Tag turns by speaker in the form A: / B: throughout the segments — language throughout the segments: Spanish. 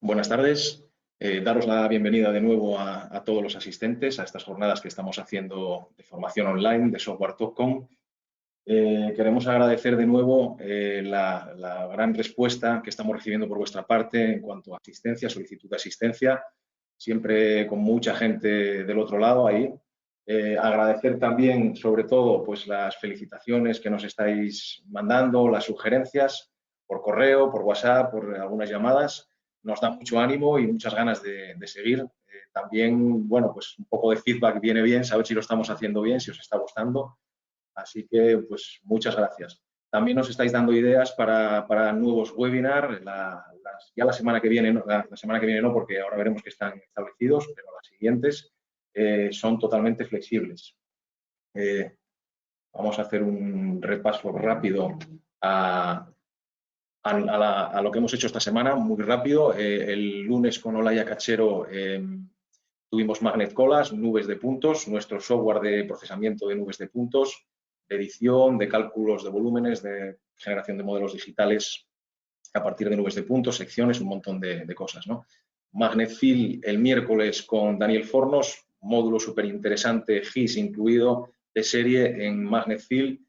A: Buenas tardes. Daros la bienvenida de nuevo a todos los asistentes a estas jornadas que estamos haciendo de formación online de Software Topcon. Queremos agradecer de nuevo la gran respuesta que estamos recibiendo por vuestra parte en cuanto a asistencia, solicitud de asistencia, siempre con mucha gente del otro lado ahí. Agradecer también, sobre todo, pues las felicitaciones que nos estáis mandando, las sugerencias por correo, por WhatsApp, por algunas llamadas. Nos da mucho ánimo y muchas ganas de seguir. También, bueno, pues un poco de feedback viene bien, saber si lo estamos haciendo bien, si os está gustando. Así que, pues, muchas gracias. También nos estáis dando ideas para nuevos webinars. Ya la semana que viene, la semana que viene no, porque ahora veremos que están establecidos, pero las siguientes son totalmente flexibles. Vamos a hacer un repaso rápido a lo que hemos hecho esta semana, muy rápido. El lunes con Olaya Cachero tuvimos Magnet Colas, nubes de puntos, nuestro software de procesamiento de nubes de puntos, de edición, de cálculos de volúmenes, de generación de modelos digitales a partir de nubes de puntos, secciones, un montón de cosas, ¿no? MagnetFill el miércoles con Daniel Fornos, módulo súper interesante, GIS incluido, de serie en MagnetFill.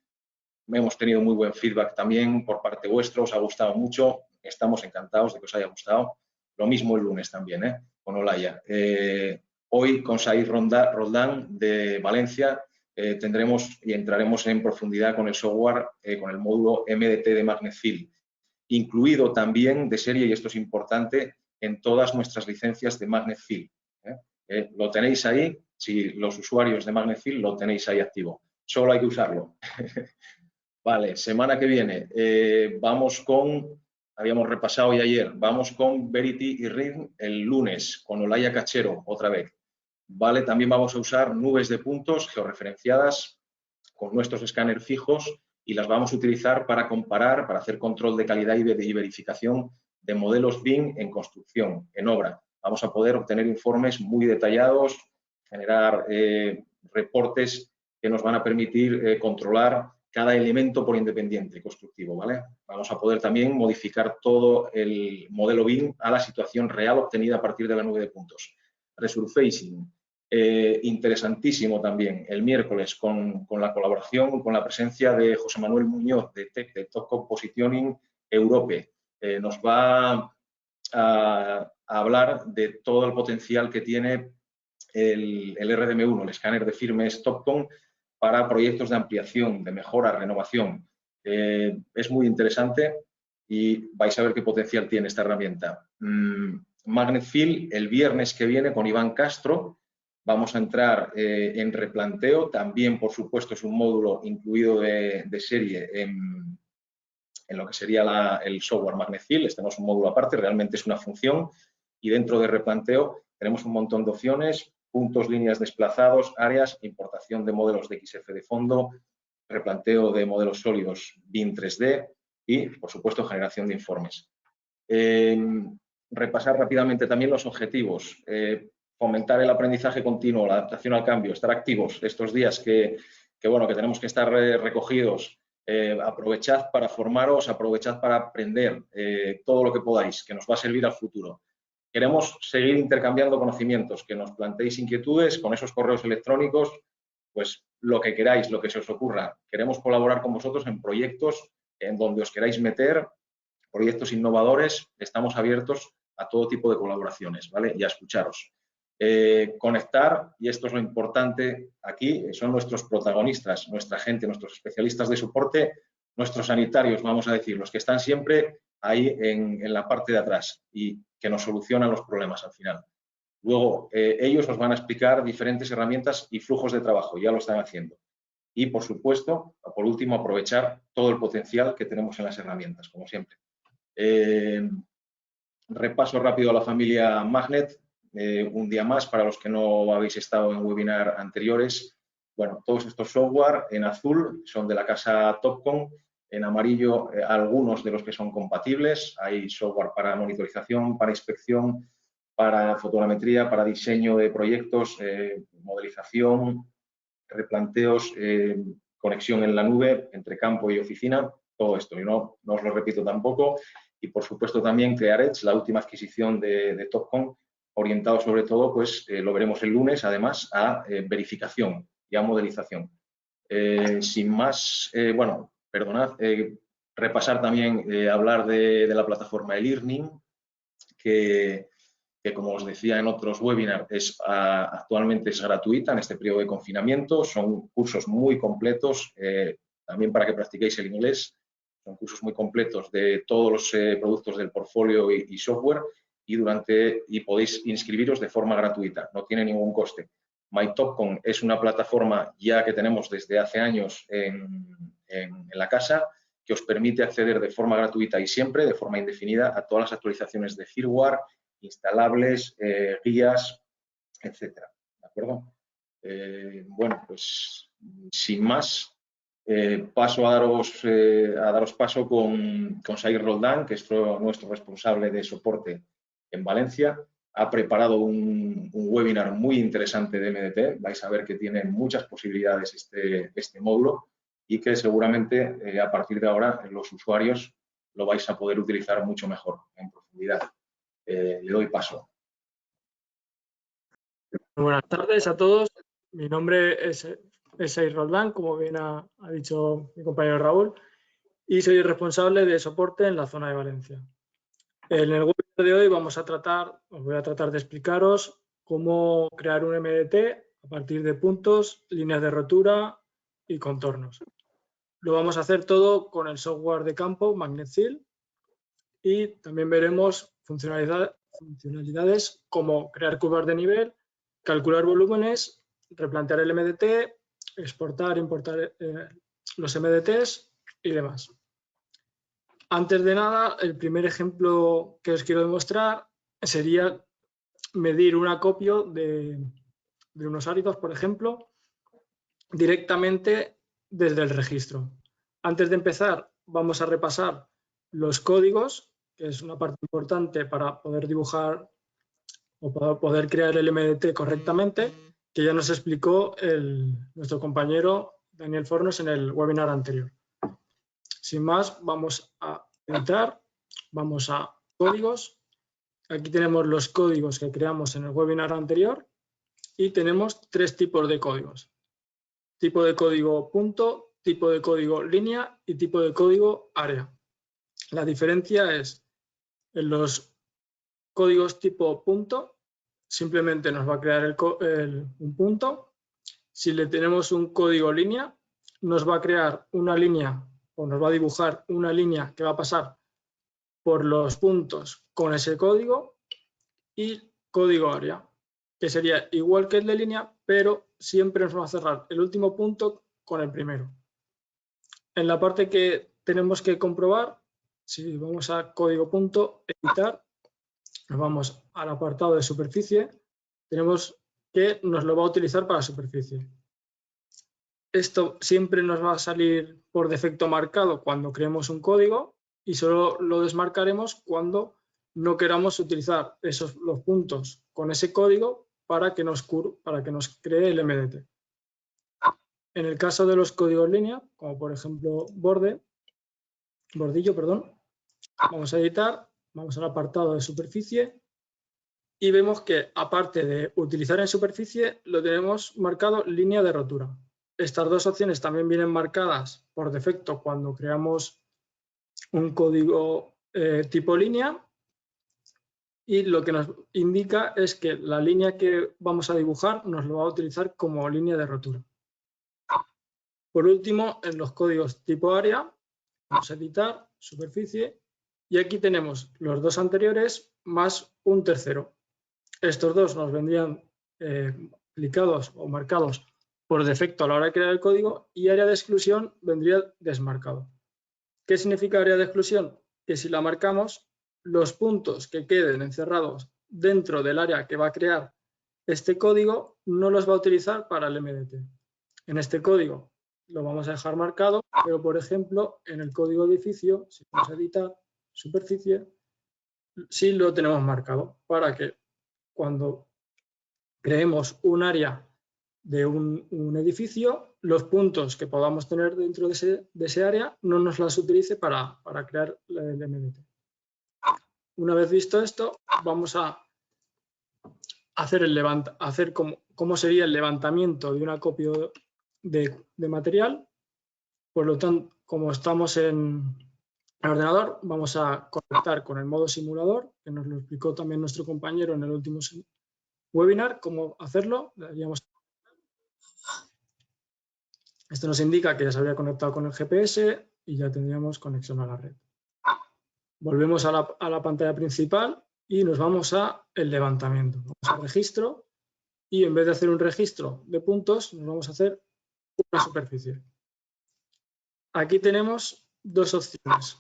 A: Hemos tenido muy buen feedback también por parte vuestra, os ha gustado mucho, estamos encantados de que os haya gustado. Lo mismo el lunes también, con Olaya. Hoy con Said Roldán de Valencia tendremos y entraremos en profundidad con el software, con el módulo MDT de MagnetFill, incluido también de serie, y esto es importante, en todas nuestras licencias de MagnetFill. Lo tenéis ahí, si los usuarios de MagnetFill lo tenéis ahí activo. Solo hay que usarlo. Vale, semana que viene vamos con, habíamos repasado ya ayer, vamos con Verity y Rhythm el lunes, con Olaya Cachero otra vez. Vale, también vamos a usar nubes de puntos georreferenciadas con nuestros escáneres fijos y las vamos a utilizar para comparar, para hacer control de calidad y verificación de modelos BIM en construcción, en obra. Vamos a poder obtener informes muy detallados, generar reportes que nos van a permitir controlar cada elemento por independiente constructivo, ¿vale? Vamos a poder también modificar todo el modelo BIM a la situación real obtenida a partir de la nube de puntos. Resurfacing, interesantísimo también, el miércoles con la colaboración, con la presencia de José Manuel Muñoz de TEC, de Top Positioning Europe. Nos va a hablar de todo el potencial que tiene el RDM1, el escáner de firmes Topcon, para proyectos de ampliación, de mejora, renovación. Es muy interesante y vais a ver qué potencial tiene esta herramienta. MagnetFill, el viernes que viene con Iván Castro, vamos a entrar en replanteo. También, por supuesto, es un módulo incluido de serie en lo que sería el software MagnetFill. Este no es un módulo aparte, realmente es una función. Y dentro de replanteo tenemos un montón de opciones: puntos, líneas desplazados, áreas, importación de modelos de XF de fondo, replanteo de modelos sólidos BIM 3D y, por supuesto, generación de informes. Repasar rápidamente también los objetivos. Fomentar el aprendizaje continuo, la adaptación al cambio, estar activos estos días que tenemos que estar recogidos. Aprovechad para formaros, aprovechad para aprender todo lo que podáis, que nos va a servir al futuro. Queremos seguir intercambiando conocimientos, que nos planteéis inquietudes con esos correos electrónicos, pues lo que queráis, lo que se os ocurra. Queremos colaborar con vosotros en proyectos en donde os queráis meter, proyectos innovadores. Estamos abiertos a todo tipo de colaboraciones, ¿vale? Y a escucharos. Conectar, y esto es lo importante aquí, son nuestros protagonistas, nuestra gente, nuestros especialistas de soporte, nuestros sanitarios, vamos a decir, los que están siempre ahí en la parte de atrás y que nos solucionan los problemas al final. Luego, ellos os van a explicar diferentes herramientas y flujos de trabajo, ya lo están haciendo. Y, por supuesto, por último, aprovechar todo el potencial que tenemos en las herramientas, como siempre. Repaso rápido a la familia Magnet. Un día más, para los que no habéis estado en webinar anteriores. Bueno, todos estos software en azul son de la casa Topcon, en amarillo algunos de los que son compatibles. Hay software para monitorización, para inspección, para fotogrametría, para diseño de proyectos, modelización, replanteos, conexión en la nube entre campo y oficina, todo esto. Y no os lo repito tampoco. y, por supuesto, también ClearEdge, la última adquisición de Topcon, orientado sobre todo, pues lo veremos el lunes, además, a verificación y a modelización. Sin más, bueno, perdonad, repasar también, hablar de la plataforma e-learning, que como os decía en otros webinars, actualmente es gratuita en este periodo de confinamiento. Son cursos muy completos, también para que practiquéis el inglés. Son cursos muy completos de todos los productos del portfolio y software, y podéis inscribiros de forma gratuita, no tiene ningún coste. MyTopcon es una plataforma ya que tenemos desde hace años en la casa, que os permite acceder de forma gratuita y siempre, de forma indefinida, a todas las actualizaciones de firmware, instalables, guías, etcétera. ¿De acuerdo? Bueno, pues sin más, paso a daros paso con Sair Roldán, que es nuestro responsable de soporte en Valencia. Ha preparado un webinar muy interesante de MDT. Vais a ver que tiene muchas posibilidades este módulo y que seguramente a partir de ahora los usuarios lo vais a poder utilizar mucho mejor, en profundidad. Le doy paso.
B: Buenas tardes a todos. Mi nombre es Sair Roldán, como bien ha dicho mi compañero Raúl, y soy el responsable de soporte en la zona de Valencia. En el webinar de hoy os voy a tratar de explicaros cómo crear un MDT a partir de puntos, líneas de rotura y contornos. Lo vamos a hacer todo con el software de campo MagnetSeal, y también veremos funcionalidades como crear curvas de nivel, calcular volúmenes, replantear el MDT, exportar, importar los MDTs y demás. Antes de nada, el primer ejemplo que os quiero demostrar sería medir un acopio de unos áridos, por ejemplo, directamente desde el registro. Antes de empezar, vamos a repasar los códigos, que es una parte importante para poder dibujar o para poder crear el MDT correctamente, que ya nos explicó nuestro compañero Daniel Fornos en el webinar anterior. Sin más, vamos a entrar, vamos a códigos. Aquí tenemos los códigos que creamos en el webinar anterior y tenemos tres tipos de códigos. Tipo de código punto, tipo de código línea y tipo de código área. La diferencia es en los códigos tipo punto, simplemente nos va a crear un punto. Si le tenemos un código línea, nos va a crear una línea o nos va a dibujar una línea que va a pasar por los puntos con ese código, y código área, que sería igual que el de línea, pero siempre nos va a cerrar el último punto con el primero. En la parte que tenemos que comprobar, si vamos a código punto, editar, nos vamos al apartado de superficie, tenemos que nos lo va a utilizar para superficie. Esto siempre nos va a salir por defecto marcado cuando creemos un código, y solo lo desmarcaremos cuando no queramos utilizar los puntos con ese código para que nos cree el MDT. En el caso de los códigos línea, como por ejemplo bordillo, vamos a editar, vamos al apartado de superficie y vemos que, aparte de utilizar en superficie, lo tenemos marcado línea de rotura. Estas dos opciones también vienen marcadas por defecto cuando creamos un código tipo línea, y lo que nos indica es que la línea que vamos a dibujar nos lo va a utilizar como línea de rotura. Por último, en los códigos tipo área, vamos a editar, superficie, y aquí tenemos los dos anteriores más un tercero. Estos dos nos vendrían clicados o marcados por defecto a la hora de crear el código, y área de exclusión vendría desmarcado. ¿Qué significa área de exclusión? Que si la marcamos, los puntos que queden encerrados dentro del área que va a crear este código no los va a utilizar para el MDT. En este código lo vamos a dejar marcado, pero por ejemplo en el código edificio, si vamos a editar superficie, sí lo tenemos marcado para que cuando creemos un área de un edificio, los puntos que podamos tener dentro de ese área no nos las utilice para crear el MDT. Una vez visto esto, vamos a hacer cómo sería el levantamiento de un acopio de material. Por lo tanto, como estamos en el ordenador, vamos a conectar con el modo simulador, que nos lo explicó también nuestro compañero en el último webinar, cómo hacerlo. Esto nos indica que ya se habría conectado con el GPS y ya tendríamos conexión a la red. Volvemos a la pantalla principal y nos vamos a el levantamiento. Vamos a registro y en vez de hacer un registro de puntos, nos vamos a hacer una superficie. Aquí tenemos dos opciones.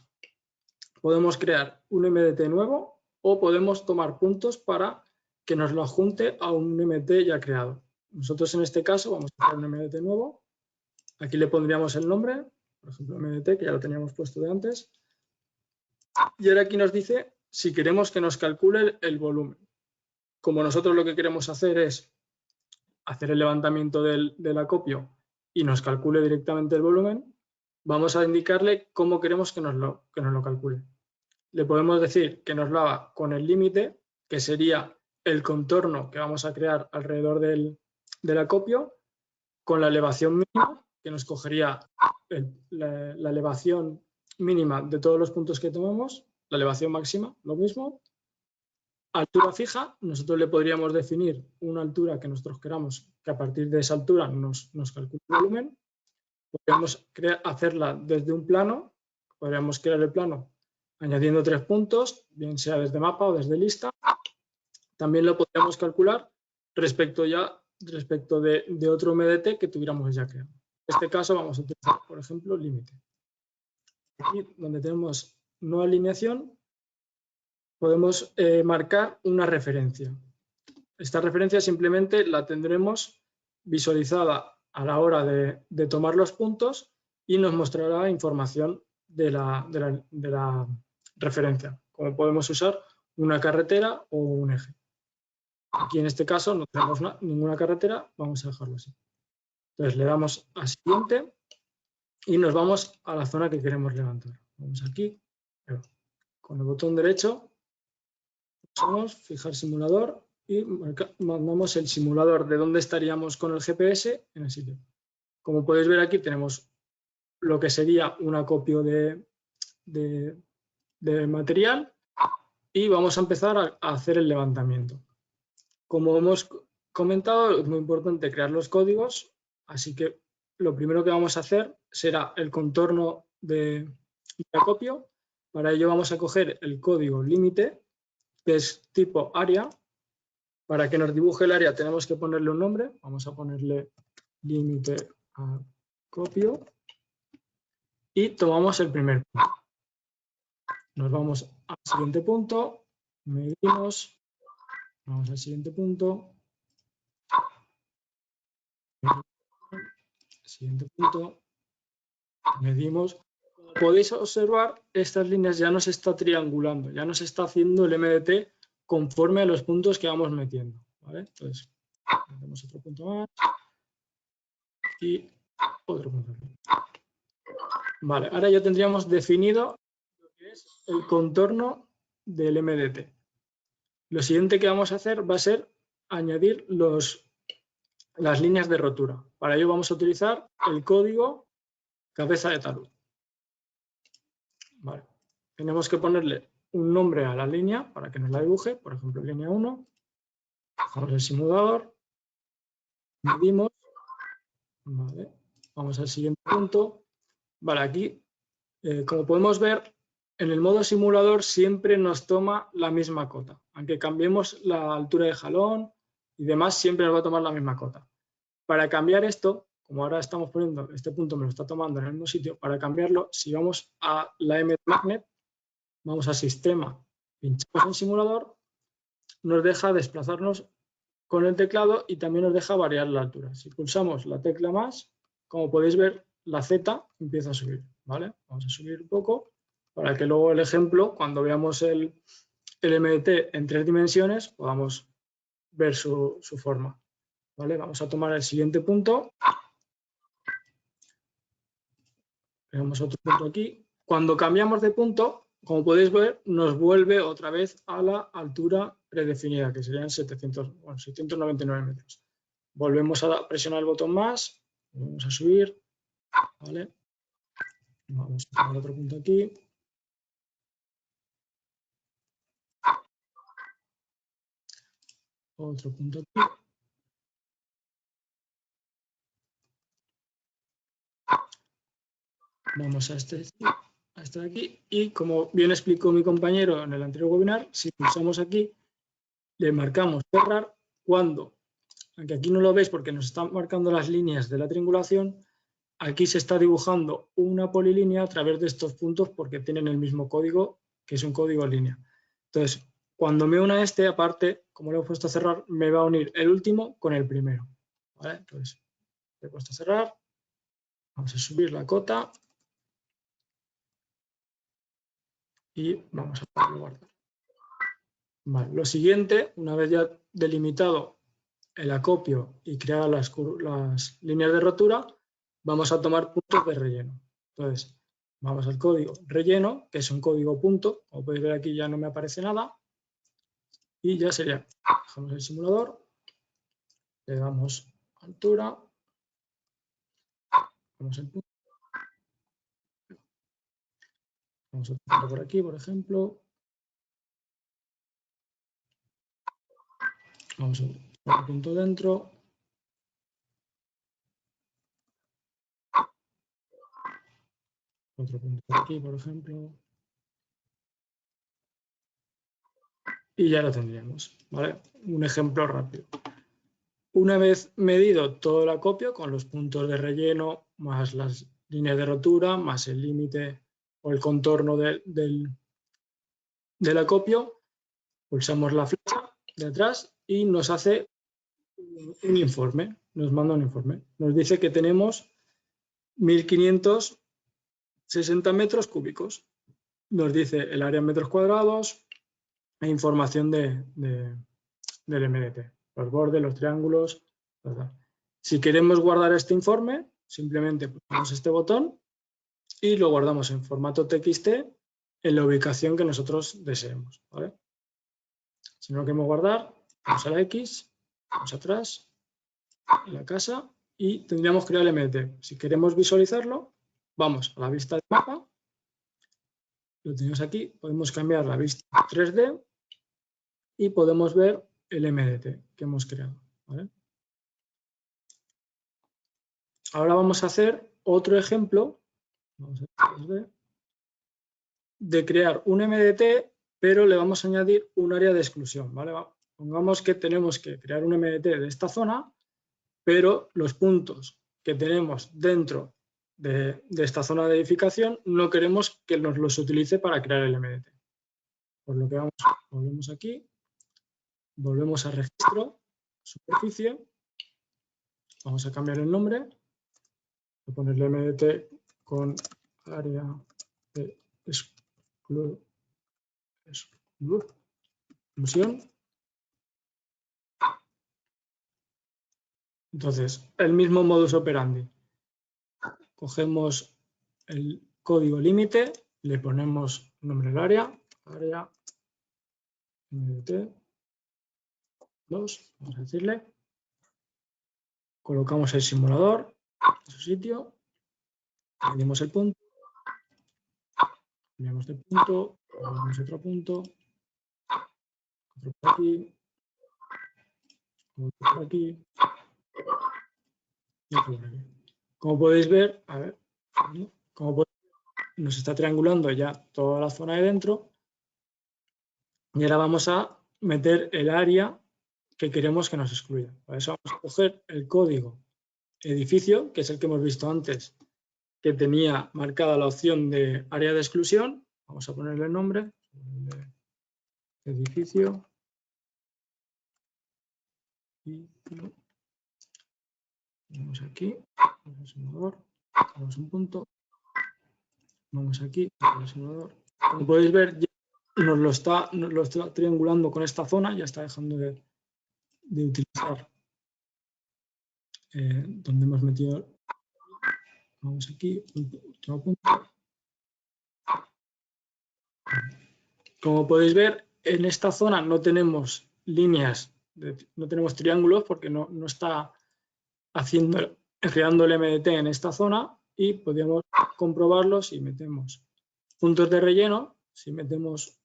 B: Podemos crear un MDT nuevo o podemos tomar puntos para que nos lo adjunte a un MDT ya creado. Nosotros en este caso vamos a crear un MDT nuevo. Aquí le pondríamos el nombre, por ejemplo MDT, que ya lo teníamos puesto de antes. Y ahora aquí nos dice si queremos que nos calcule el volumen. Como nosotros lo que queremos hacer es hacer el levantamiento del acopio y nos calcule directamente el volumen, vamos a indicarle cómo queremos que nos lo calcule. Le podemos decir que nos lo haga con el límite, que sería el contorno que vamos a crear alrededor del acopio, con la elevación mínima, que nos cogería la elevación mínima de todos los puntos que tomamos, la elevación máxima, lo mismo. Altura fija, nosotros le podríamos definir una altura que nosotros queramos, que a partir de esa altura nos calcule el volumen. Podríamos hacerla desde un plano, podríamos crear el plano añadiendo 3 puntos, bien sea desde mapa o desde lista. También lo podríamos calcular respecto de otro MDT que tuviéramos ya creado. En este caso vamos a utilizar, por ejemplo, límite. Aquí donde tenemos no alineación, podemos marcar una referencia. Esta referencia simplemente la tendremos visualizada a la hora de tomar los puntos y nos mostrará información de la referencia, como podemos usar una carretera o un eje. Aquí en este caso no tenemos ninguna carretera, vamos a dejarlo así. Entonces le damos a siguiente y nos vamos a la zona que queremos levantar. Vamos aquí, con el botón derecho, pulsamos fijar simulador y mandamos el simulador de dónde estaríamos con el GPS en el sitio. Como podéis ver aquí tenemos lo que sería un acopio de material y vamos a empezar a hacer el levantamiento. Como hemos comentado, es muy importante crear los códigos, así que lo primero que vamos a hacer será el contorno de acopio. Para ello vamos a coger el código límite, que es tipo área. Para que nos dibuje el área tenemos que ponerle un nombre. Vamos a ponerle límite acopio y tomamos el primer punto. Nos vamos al siguiente punto, medimos, vamos al siguiente punto, siguiente punto, medimos. Como podéis observar, estas líneas ya nos está triangulando, ya nos está haciendo el MDT conforme a los puntos que vamos metiendo, ¿vale? Entonces, hacemos otro punto más y otro punto aquí. Vale, ahora ya tendríamos definido lo que es el contorno del MDT. Lo siguiente que vamos a hacer va a ser añadir las líneas de rotura. Para ello vamos a utilizar el código cabeza de talud. Vale. Tenemos que ponerle un nombre a la línea para que nos la dibuje, por ejemplo, línea 1. Bajamos el simulador, medimos, vale. Vamos al siguiente punto. Vale, aquí, como podemos ver, en el modo simulador siempre nos toma la misma cota. Aunque cambiemos la altura de jalón y demás, siempre nos va a tomar la misma cota. Para cambiar esto, como ahora estamos poniendo, este punto me lo está tomando en el mismo sitio, para cambiarlo, si vamos a la MDMagnet, vamos a sistema, pinchamos en simulador, nos deja desplazarnos con el teclado y también nos deja variar la altura. Si pulsamos la tecla más, como podéis ver, la Z empieza a subir, ¿vale? Vamos a subir un poco para que luego el ejemplo, cuando veamos el MDT en 3 dimensiones, podamos ver su forma, ¿vale? Vamos a tomar el siguiente punto. Tenemos otro punto aquí. Cuando cambiamos de punto, como podéis ver, nos vuelve otra vez a la altura predefinida, que serían 799 metros. Volvemos a presionar el botón más, vamos a subir, ¿vale? Vamos a poner otro punto aquí. Otro punto aquí. Vamos a este de aquí y como bien explicó mi compañero en el anterior webinar, si pulsamos aquí, le marcamos cerrar cuando, aunque aquí no lo veis porque nos están marcando las líneas de la triangulación, aquí se está dibujando una polilínea a través de estos puntos porque tienen el mismo código, que es un código en línea. Entonces, cuando me una este, aparte, como le he puesto a cerrar, me va a unir el último con el primero. ¿Vale? Entonces, le he puesto a cerrar, vamos a subir la cota y vamos a guardar. Vale. Lo siguiente, una vez ya delimitado el acopio y creadas las líneas de rotura, vamos a tomar puntos de relleno. Entonces, vamos al código relleno, que es un código punto. Como podéis ver aquí ya no me aparece nada. Y ya sería, dejamos el simulador, le damos altura, vamos al punto. Vamos a ponerlo por aquí, por ejemplo. Vamos a poner el punto dentro. Otro punto por aquí, por ejemplo. Y ya lo tendríamos, ¿vale? Un ejemplo rápido. Una vez medido todo el acopio con los puntos de relleno, más las líneas de rotura, más el límite o el contorno del acopio, pulsamos la flecha de atrás y nos hace un informe, nos manda un informe. Nos dice que tenemos 1560 metros cúbicos. Nos dice el área en metros cuadrados e información del MDT, los bordes, los triángulos, ¿verdad? Si queremos guardar este informe, simplemente pulsamos este botón y lo guardamos en formato TXT en la ubicación que nosotros deseemos, ¿vale? Si no lo queremos guardar, vamos a la X, vamos atrás, en la casa y tendríamos que crear el MDT. Si queremos visualizarlo, vamos a la vista del mapa, lo tenemos aquí, podemos cambiar la vista 3D y podemos ver el MDT que hemos creado, ¿vale? Ahora vamos a hacer otro ejemplo de crear un MDT, pero le vamos a añadir un área de exclusión, ¿vale? Pongamos que tenemos que crear un MDT de esta zona, pero los puntos que tenemos dentro de esta zona de edificación no queremos que nos los utilice para crear el MDT. Por lo que volvemos aquí, volvemos a registro, superficie, vamos a cambiar el nombre, voy a ponerle MDT con área de exclusión. Entonces, el mismo modus operandi. Cogemos el código límite, le ponemos nombre del área MDT 2, vamos a decirle. Colocamos el simulador en su sitio, añadimos el punto, cambiamos de punto, ponemos otro punto, otro por aquí, otro por aquí y otro por aquí. Como podéis ver, a ver, nos está triangulando ya toda la zona de dentro y ahora vamos a meter el área que queremos que nos excluya. Para eso vamos a coger el código edificio, que es el que hemos visto antes, que tenía marcada la opción de área de exclusión. Vamos a ponerle el nombre, edificio. Y vamos aquí, tenemos un punto, vamos aquí, el simulador. Como podéis ver, ya nos lo está triangulando con esta zona, ya está dejando de utilizar donde hemos metido. Vamos aquí, último punto. Como podéis ver, en esta zona no tenemos líneas, no tenemos triángulos porque no está creando el MDT en esta zona, y podemos comprobarlo si metemos puntos de relleno. Si metemos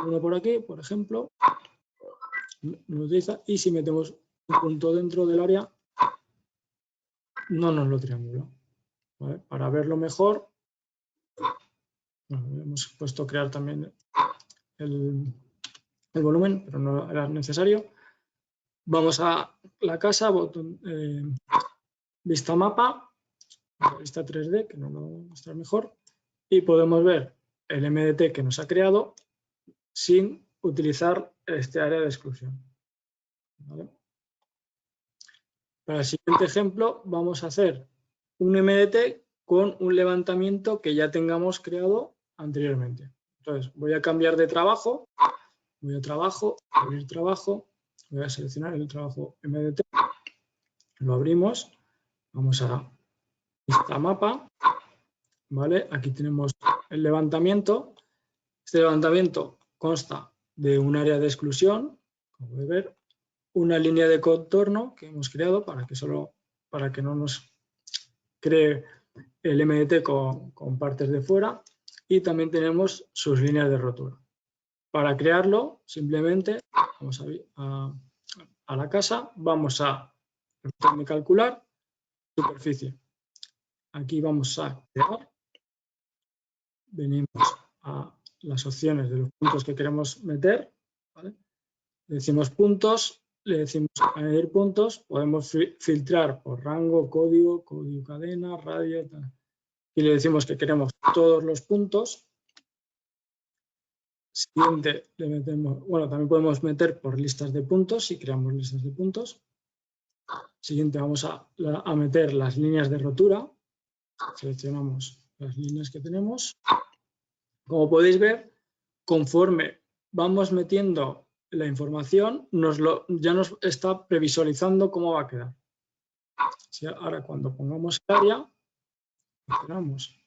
B: uno por aquí, por ejemplo, no lo utiliza, y si metemos un punto dentro del área, no nos lo triangula. ¿Vale? Para verlo mejor, bueno, hemos puesto crear también el volumen, pero no era necesario. Vamos a la casa, botón, vista mapa, vista 3D, que nos lo va a mostrar mejor, y podemos ver el MDT que nos ha creado sin utilizar este área de exclusión. ¿Vale? Para el siguiente ejemplo vamos a hacer un MDT con un levantamiento que ya tengamos creado anteriormente. Entonces voy a cambiar de trabajo, voy a trabajo, abrir trabajo, voy a seleccionar el trabajo MDT, lo abrimos, vamos a esta mapa, ¿vale? Aquí tenemos el levantamiento. Este levantamiento consta de un área de exclusión, como podéis ver, una línea de contorno que hemos creado para que no nos cree el MDT con partes de fuera, y también tenemos sus líneas de rotura. Para crearlo, simplemente vamos a la casa, vamos a el botón de calcular, superficie. Aquí vamos a crear, venimos a las opciones de los puntos que queremos meter, ¿vale? Le decimos puntos, le decimos añadir puntos, podemos filtrar por rango, código cadena, radio, tal. Y le decimos que queremos todos los puntos. Siguiente, le metemos, bueno, también podemos meter por listas de puntos si creamos listas de puntos. Siguiente, vamos a meter las líneas de rotura. Seleccionamos las líneas que tenemos. Como podéis ver, conforme vamos metiendo la información, ya nos está previsualizando cómo va a quedar. Si ahora cuando pongamos el área, seleccionamos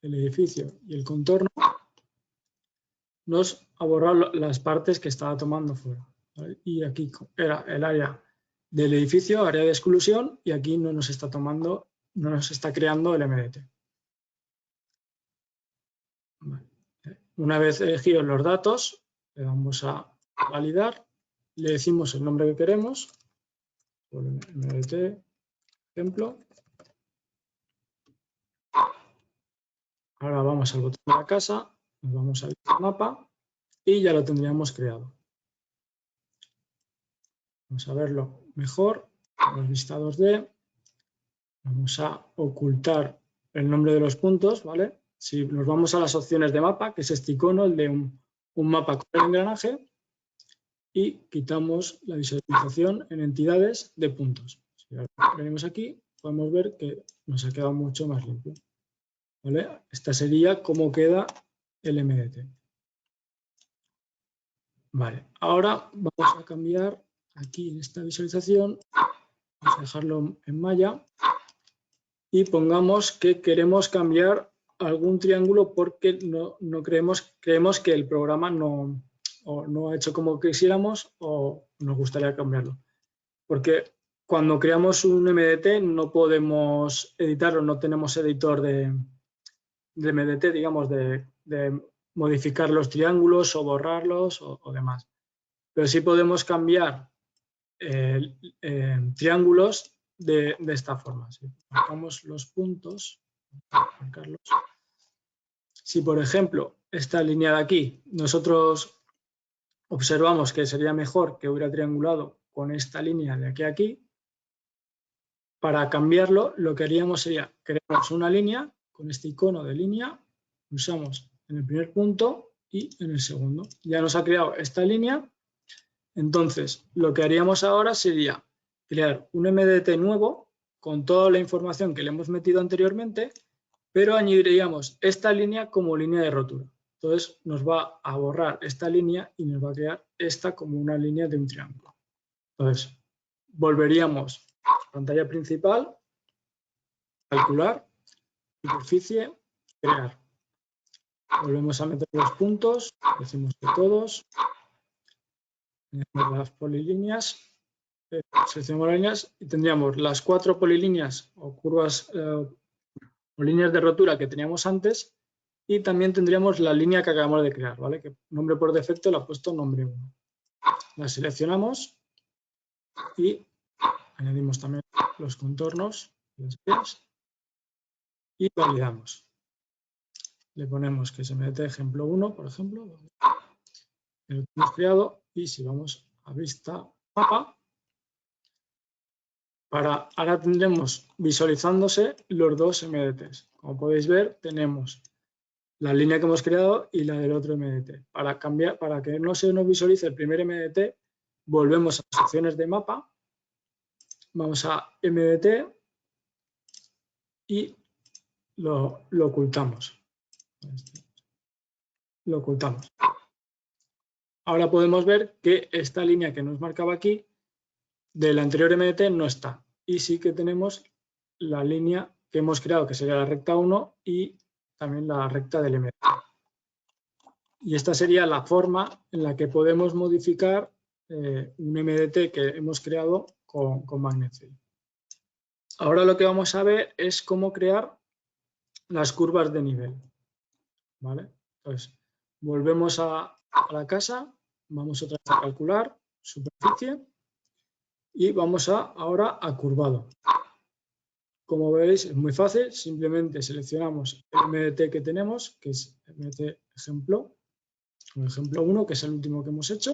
B: el edificio y el contorno, nos ha borrado las partes que estaba tomando fuera. ¿Vale? Y aquí era el área del edificio, área de exclusión, y aquí no nos está tomando, no nos está creando el MDT. Vale. Una vez elegidos los datos, le vamos a validar, le decimos el nombre que queremos, MDT, ejemplo. Ahora vamos al botón de la casa, nos vamos al mapa y ya lo tendríamos creado. Vamos a verlo mejor, los vista 2D, vamos a ocultar el nombre de los puntos, ¿vale? Si nos vamos a las opciones de mapa, que es este icono, el de un mapa con el engranaje, y quitamos la visualización en entidades de puntos. Si venimos aquí, podemos ver que nos ha quedado mucho más limpio. ¿Vale? Esta sería cómo queda el MDT. Vale, ahora vamos a cambiar aquí en esta visualización, vamos a dejarlo en malla y pongamos que queremos cambiar algún triángulo porque no creemos que el programa no ha hecho como quisiéramos o nos gustaría cambiarlo. Porque cuando creamos un MDT no podemos editarlo, no tenemos editor de MDT, digamos, de modificar los triángulos o borrarlos o demás. Pero sí podemos cambiar triángulos de esta forma. Si marcamos los puntos, marcarlos. Si, por ejemplo, esta línea de aquí, nosotros observamos que sería mejor que hubiera triangulado con esta línea de aquí a aquí, para cambiarlo, lo que haríamos sería, creamos una línea con este icono de línea, pulsamos en el primer punto y en el segundo. Ya nos ha creado esta línea. Entonces, lo que haríamos ahora sería crear un MDT nuevo con toda la información que le hemos metido anteriormente, pero añadiríamos esta línea como línea de rotura. Entonces, nos va a borrar esta línea y nos va a crear esta como una línea de un triángulo. Entonces, volveríamos a la pantalla principal, calcular, superficie, crear. volvemos a meter los puntos, decimos que todos, las polilíneas, seleccionamos las líneas y tendríamos las 4 polilíneas o curvas o líneas de rotura que teníamos antes y también tendríamos la línea que acabamos de crear, ¿vale? Que nombre por defecto le ha puesto nombre 1. La seleccionamos y añadimos también los contornos y validamos. Le ponemos que se mete ejemplo 1, por ejemplo, que lo hemos creado, y si vamos a vista mapa, ahora tendremos visualizándose los dos MDTs. Como podéis ver, tenemos la línea que hemos creado y la del otro MDT. Para que no se nos visualice el primer MDT, volvemos a las opciones de mapa, vamos a MDT y lo ocultamos. Lo ocultamos. Ahora podemos ver que esta línea que nos marcaba aquí del anterior MDT no está. Y sí que tenemos la línea que hemos creado, que sería la recta 1 y también la recta del MDT. Y esta sería la forma en la que podemos modificar un MDT que hemos creado con MagnetFill. Ahora lo que vamos a ver es cómo crear las curvas de nivel. ¿Vale? Entonces, volvemos a la casa, vamos otra vez a calcular superficie y vamos ahora a curvado. Como veis, es muy fácil, simplemente seleccionamos el MDT que tenemos, que es MDT ejemplo, o ejemplo 1, que es el último que hemos hecho.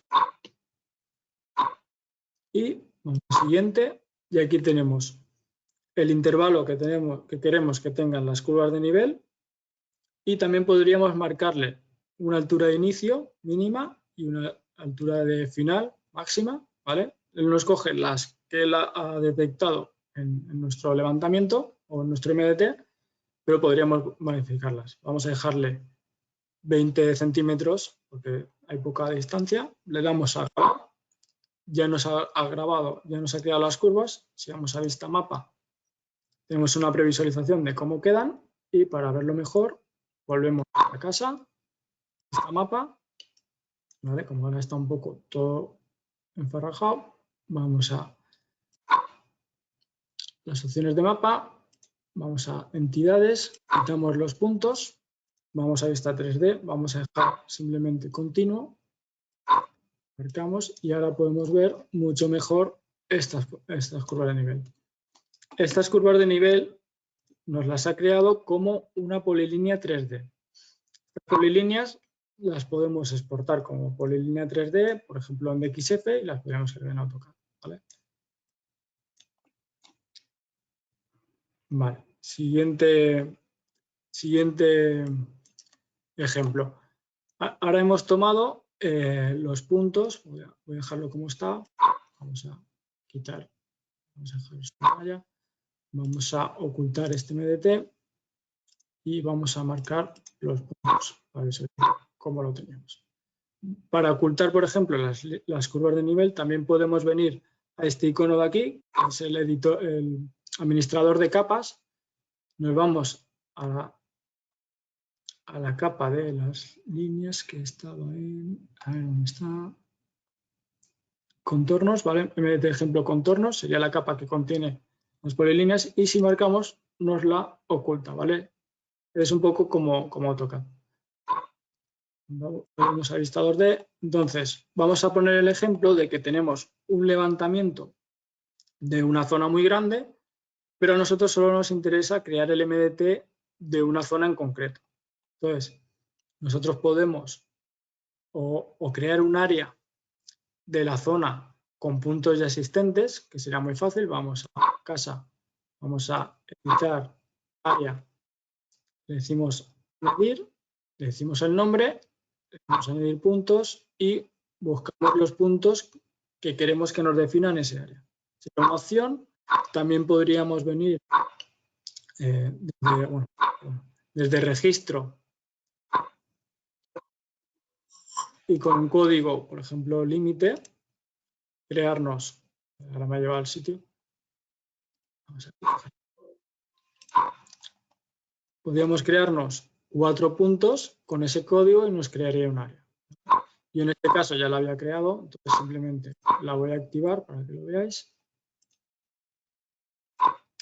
B: Y vamos al siguiente, y aquí tenemos el intervalo que queremos que tengan las curvas de nivel, y también podríamos marcarle una altura de inicio mínima y una altura de final máxima, ¿vale? Él nos coge las que él ha detectado en nuestro levantamiento o en nuestro MDT, pero podríamos modificarlas. Vamos a dejarle 20 centímetros porque hay poca distancia, le damos a grabar, ya nos ha grabado, ya nos ha creado las curvas. Si vamos a vista mapa, tenemos una previsualización de cómo quedan y para verlo mejor volvemos a casa, vista mapa, ¿vale? Como ahora está un poco todo enfarrajado, vamos a las opciones de mapa, vamos a entidades, quitamos los puntos, vamos a vista 3D, vamos a dejar simplemente continuo, marcamos y ahora podemos ver mucho mejor estas curvas de nivel. Estas curvas de nivel nos las ha creado como una polilínea 3D. Estas polilíneas las podemos exportar como polilínea 3D, por ejemplo en DXF, y las podemos crear en AutoCAD. Vale. Siguiente ejemplo. Ahora hemos tomado los puntos, voy a dejarlo como está, vamos a quitar, vamos a dejar esto allá, vamos a ocultar este MDT y vamos a marcar los puntos para ver cómo lo tenemos. Para ocultar, por ejemplo, las curvas de nivel, también podemos venir a este icono de aquí, que es el administrador de capas. Nos vamos a la capa de las líneas que estaba en... A ver, ¿dónde está? Contornos, ¿vale? MDT ejemplo contornos, sería la capa que contiene las polilíneas y si marcamos nos la oculta, ¿vale? Es un poco como AutoCAD. Vamos a vista 2D. Entonces, vamos a poner el ejemplo de que tenemos un levantamiento de una zona muy grande, pero a nosotros solo nos interesa crear el MDT de una zona en concreto. Entonces, nosotros podemos o crear un área de la zona con puntos ya existentes, que será muy fácil. Vamos a casa, vamos a editar área, le decimos añadir, le decimos el nombre, le decimos añadir puntos y buscamos los puntos que queremos que nos definan ese área. Será una opción. También podríamos venir desde registro y con un código, por ejemplo, límite, crearnos, ahora me ha llevado al sitio, podríamos crearnos 4 puntos con ese código y nos crearía un área. Yo en este caso ya la había creado, entonces simplemente la voy a activar para que lo veáis.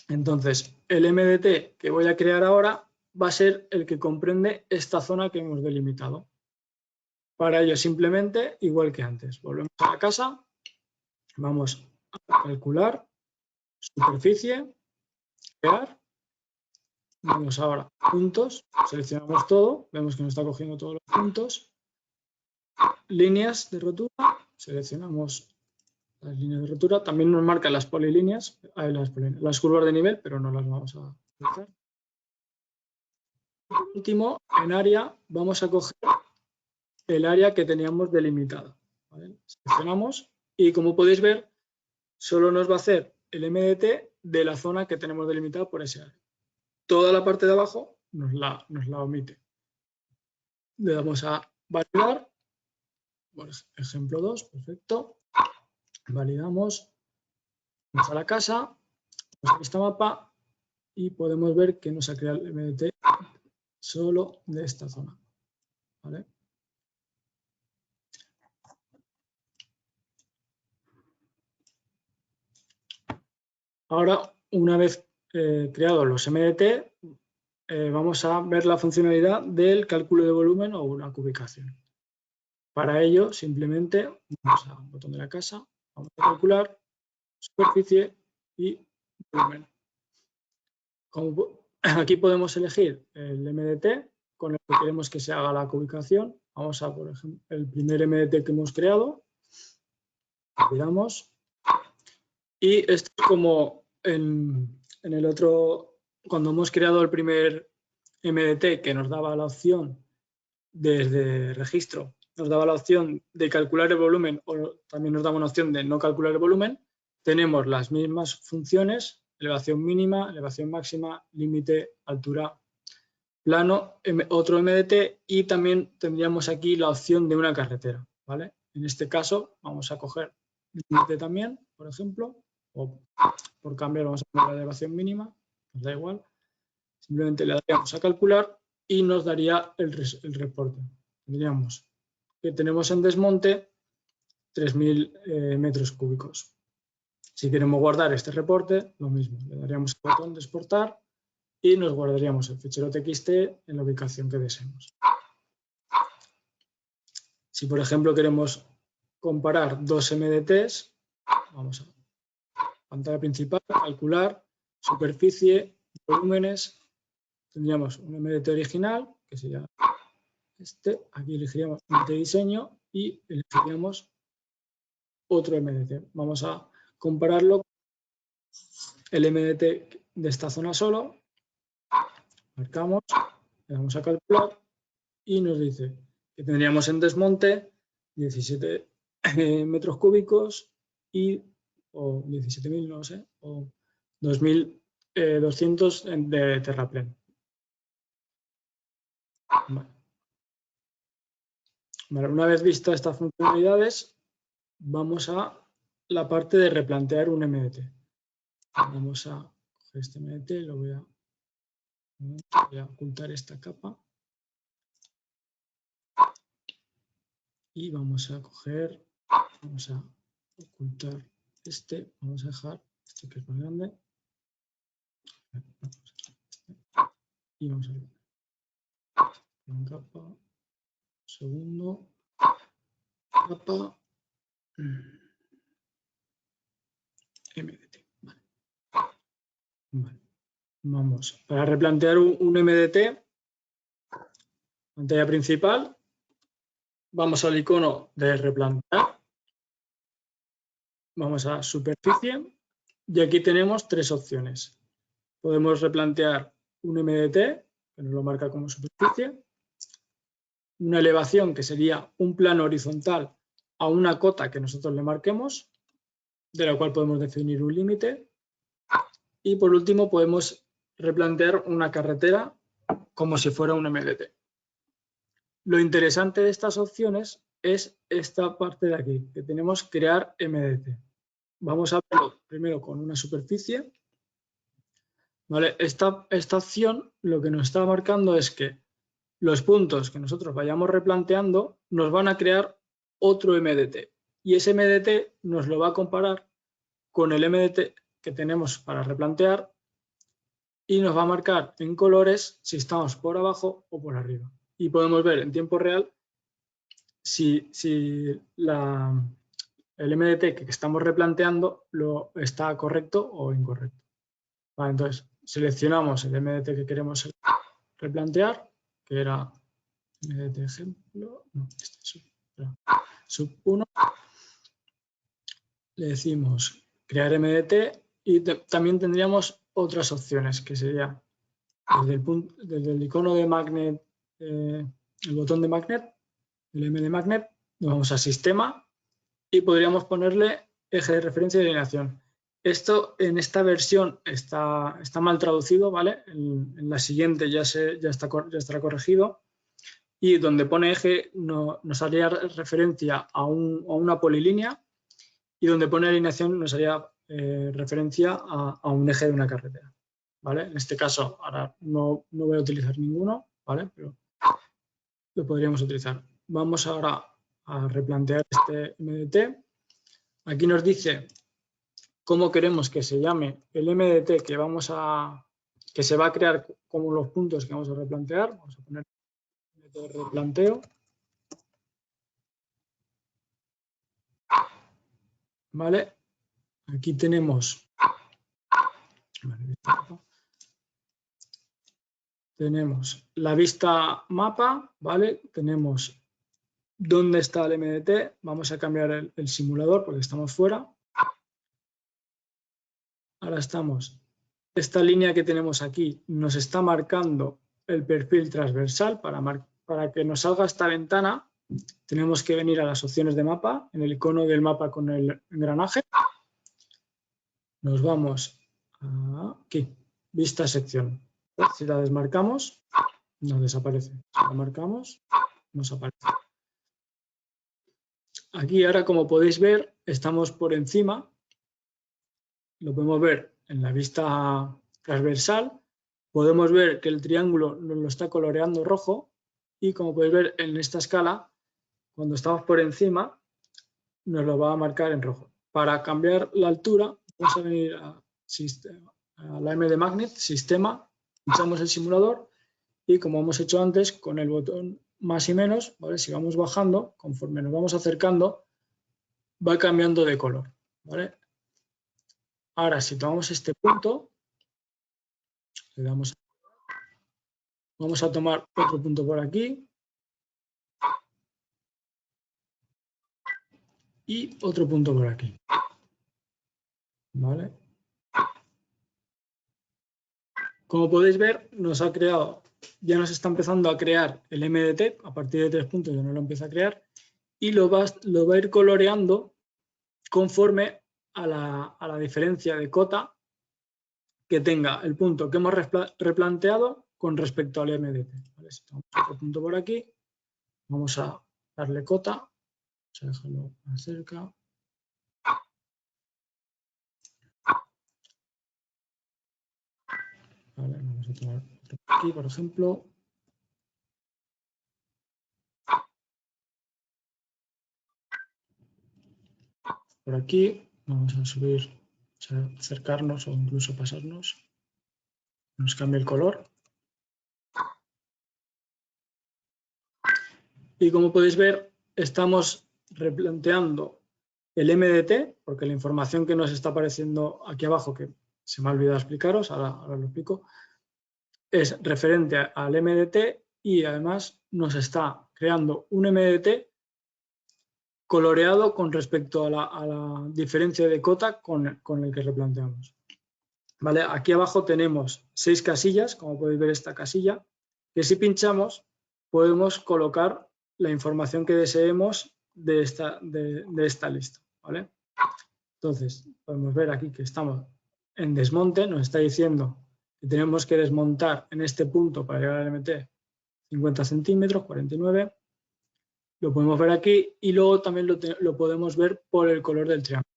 B: Entonces, el MDT que voy a crear ahora va a ser el que comprende esta zona que hemos delimitado. Para ello, simplemente, igual que antes, volvemos a la casa, vamos a calcular, superficie, crear, vamos ahora puntos, seleccionamos todo, vemos que nos está cogiendo todos los puntos, líneas de rotura, seleccionamos las líneas de rotura, también nos marcan las polilíneas, las curvas de nivel, pero no las vamos a utilizar. Por último, en área vamos a coger el área que teníamos delimitada. ¿Vale? Seleccionamos y, como podéis ver, solo nos va a hacer el MDT de la zona que tenemos delimitada por ese área. Toda la parte de abajo nos la omite. Le damos a validar. Por ejemplo 2, perfecto. Validamos. Vamos a la casa, vamos a este mapa y podemos ver que nos ha creado el MDT solo de esta zona. ¿Vale? Ahora, una vez creados los MDT, vamos a ver la funcionalidad del cálculo de volumen o una cubicación. Para ello, simplemente vamos al botón de la casa, vamos a calcular superficie y volumen. Aquí podemos elegir el MDT con el que queremos que se haga la cubicación. Vamos a, por ejemplo, el primer MDT que hemos creado. Miramos. Y esto es como en el otro, cuando hemos creado el primer MDT que nos daba la opción desde registro, nos daba la opción de calcular el volumen o también nos daba una opción de no calcular el volumen, tenemos las mismas funciones, elevación mínima, elevación máxima, límite, altura, plano, otro MDT y también tendríamos aquí la opción de una carretera. ¿Vale? En este caso vamos a coger límite también, por ejemplo, o por cambiar vamos a poner la elevación mínima, nos da igual, simplemente le daríamos a calcular y nos daría el reporte. Tendríamos que tenemos en desmonte 3.000 metros cúbicos. Si queremos guardar este reporte, lo mismo, le daríamos al botón de exportar y nos guardaríamos el fichero TXT en la ubicación que deseemos. Si, por ejemplo, queremos comparar dos MDTs, vamos a pantalla principal, calcular, superficie, volúmenes, tendríamos un MDT original, que sería este, aquí elegiríamos MDT diseño y elegiríamos otro MDT. Vamos a compararlo, el MDT de esta zona solo, marcamos, le damos a calcular y nos dice que tendríamos en desmonte 17 metros cúbicos o 17.000, no sé, o 2.200 de terraplén. Vale, una vez vistas estas funcionalidades, vamos a la parte de replantear un MDT. Vamos a coger este MDT, voy a ocultar esta capa. Y vamos a coger, vamos a ocultar este, vamos a dejar este que es más grande. Y vamos a ver. Una capa, segundo, capa, MDT. Vale. Vale. Vamos, para replantear un MDT, pantalla principal, vamos al icono de replantear, vamos a superficie y aquí tenemos tres opciones. Podemos replantear un MDT, que nos lo marca como superficie, una elevación que sería un plano horizontal a una cota que nosotros le marquemos, de la cual podemos definir un límite, y por último podemos replantear una carretera como si fuera un MDT. Lo interesante de estas opciones es esta parte de aquí, que tenemos crear MDT. Vamos a verlo primero con una superficie. ¿Vale? Esta opción lo que nos está marcando es que los puntos que nosotros vayamos replanteando nos van a crear otro MDT. Y ese MDT nos lo va a comparar con el MDT que tenemos para replantear y nos va a marcar en colores si estamos por abajo o por arriba. Y podemos ver en tiempo real si el MDT que estamos replanteando está correcto o incorrecto. Vale, entonces, seleccionamos el MDT que queremos replantear, que era MDT ejemplo, no, este es sub 1. Le decimos crear MDT y también tendríamos otras opciones, que sería desde el icono de magnet, el botón de magnet, el M de magnet, nos vamos a sistema y podríamos ponerle eje de referencia y alineación. Esto en esta versión está mal traducido, ¿vale? En la siguiente ya estará corregido. Y donde pone eje nos haría referencia a una polilínea y donde pone alineación nos haría referencia a un eje de una carretera, ¿vale? En este caso ahora no voy a utilizar ninguno, ¿vale? Pero lo podríamos utilizar. Vamos ahora a replantear este MDT. Aquí nos dice cómo queremos que se llame el MDT que se va a crear como los puntos que vamos a replantear. Vamos a poner MDT replanteo. ¿Vale? Aquí tenemos la vista mapa, ¿vale? Tenemos dónde está el MDT. Vamos a cambiar el simulador porque estamos fuera. Ahora esta línea que tenemos aquí nos está marcando el perfil transversal. Para que nos salga esta ventana tenemos que venir a las opciones de mapa, en el icono del mapa con el engranaje. Nos vamos aquí, vista sección. Si la desmarcamos, nos desaparece. Si la marcamos, nos aparece. Aquí ahora, como podéis ver, estamos por encima. Lo podemos ver en la vista transversal. Podemos ver que el triángulo nos lo está coloreando rojo y como podéis ver en esta escala, cuando estamos por encima, nos lo va a marcar en rojo. Para cambiar la altura, vamos a venir a la M de Magnet, Sistema, pinchamos el simulador y como hemos hecho antes, con el botón más y menos, ¿vale? Si vamos bajando, conforme nos vamos acercando, va cambiando de color, ¿vale? Ahora, si tomamos este punto, vamos a tomar otro punto por aquí y otro punto por aquí, ¿vale? Como podéis ver, ya nos está empezando a crear el MDT, a partir de 3 puntos ya no lo empieza a crear, y lo va a ir coloreando conforme a la diferencia de cota que tenga el punto que hemos replanteado con respecto al MDT. ¿Vale? Si tenemos otro punto por aquí, vamos a darle cota, vamos a dejarlo más cerca. Vale, vamos a tomar otro por aquí, por ejemplo. Por aquí vamos a subir, acercarnos o incluso pasarnos. Nos cambia el color. Y como podéis ver, estamos replanteando el MDT, porque la información que nos está apareciendo aquí abajo, que se me ha olvidado explicaros, ahora lo explico, es referente al MDT y además nos está creando un MDT coloreado con respecto a la diferencia de cota con el que replanteamos. ¿Vale? Aquí abajo tenemos 6 casillas, como podéis ver esta casilla, que si pinchamos podemos colocar la información que deseemos de esta lista. ¿Vale? Entonces, podemos ver aquí que estamos en desmonte, nos está diciendo que tenemos que desmontar en este punto para llegar al MT 50 centímetros, 49. Lo podemos ver aquí y luego también lo podemos ver por el color del triángulo.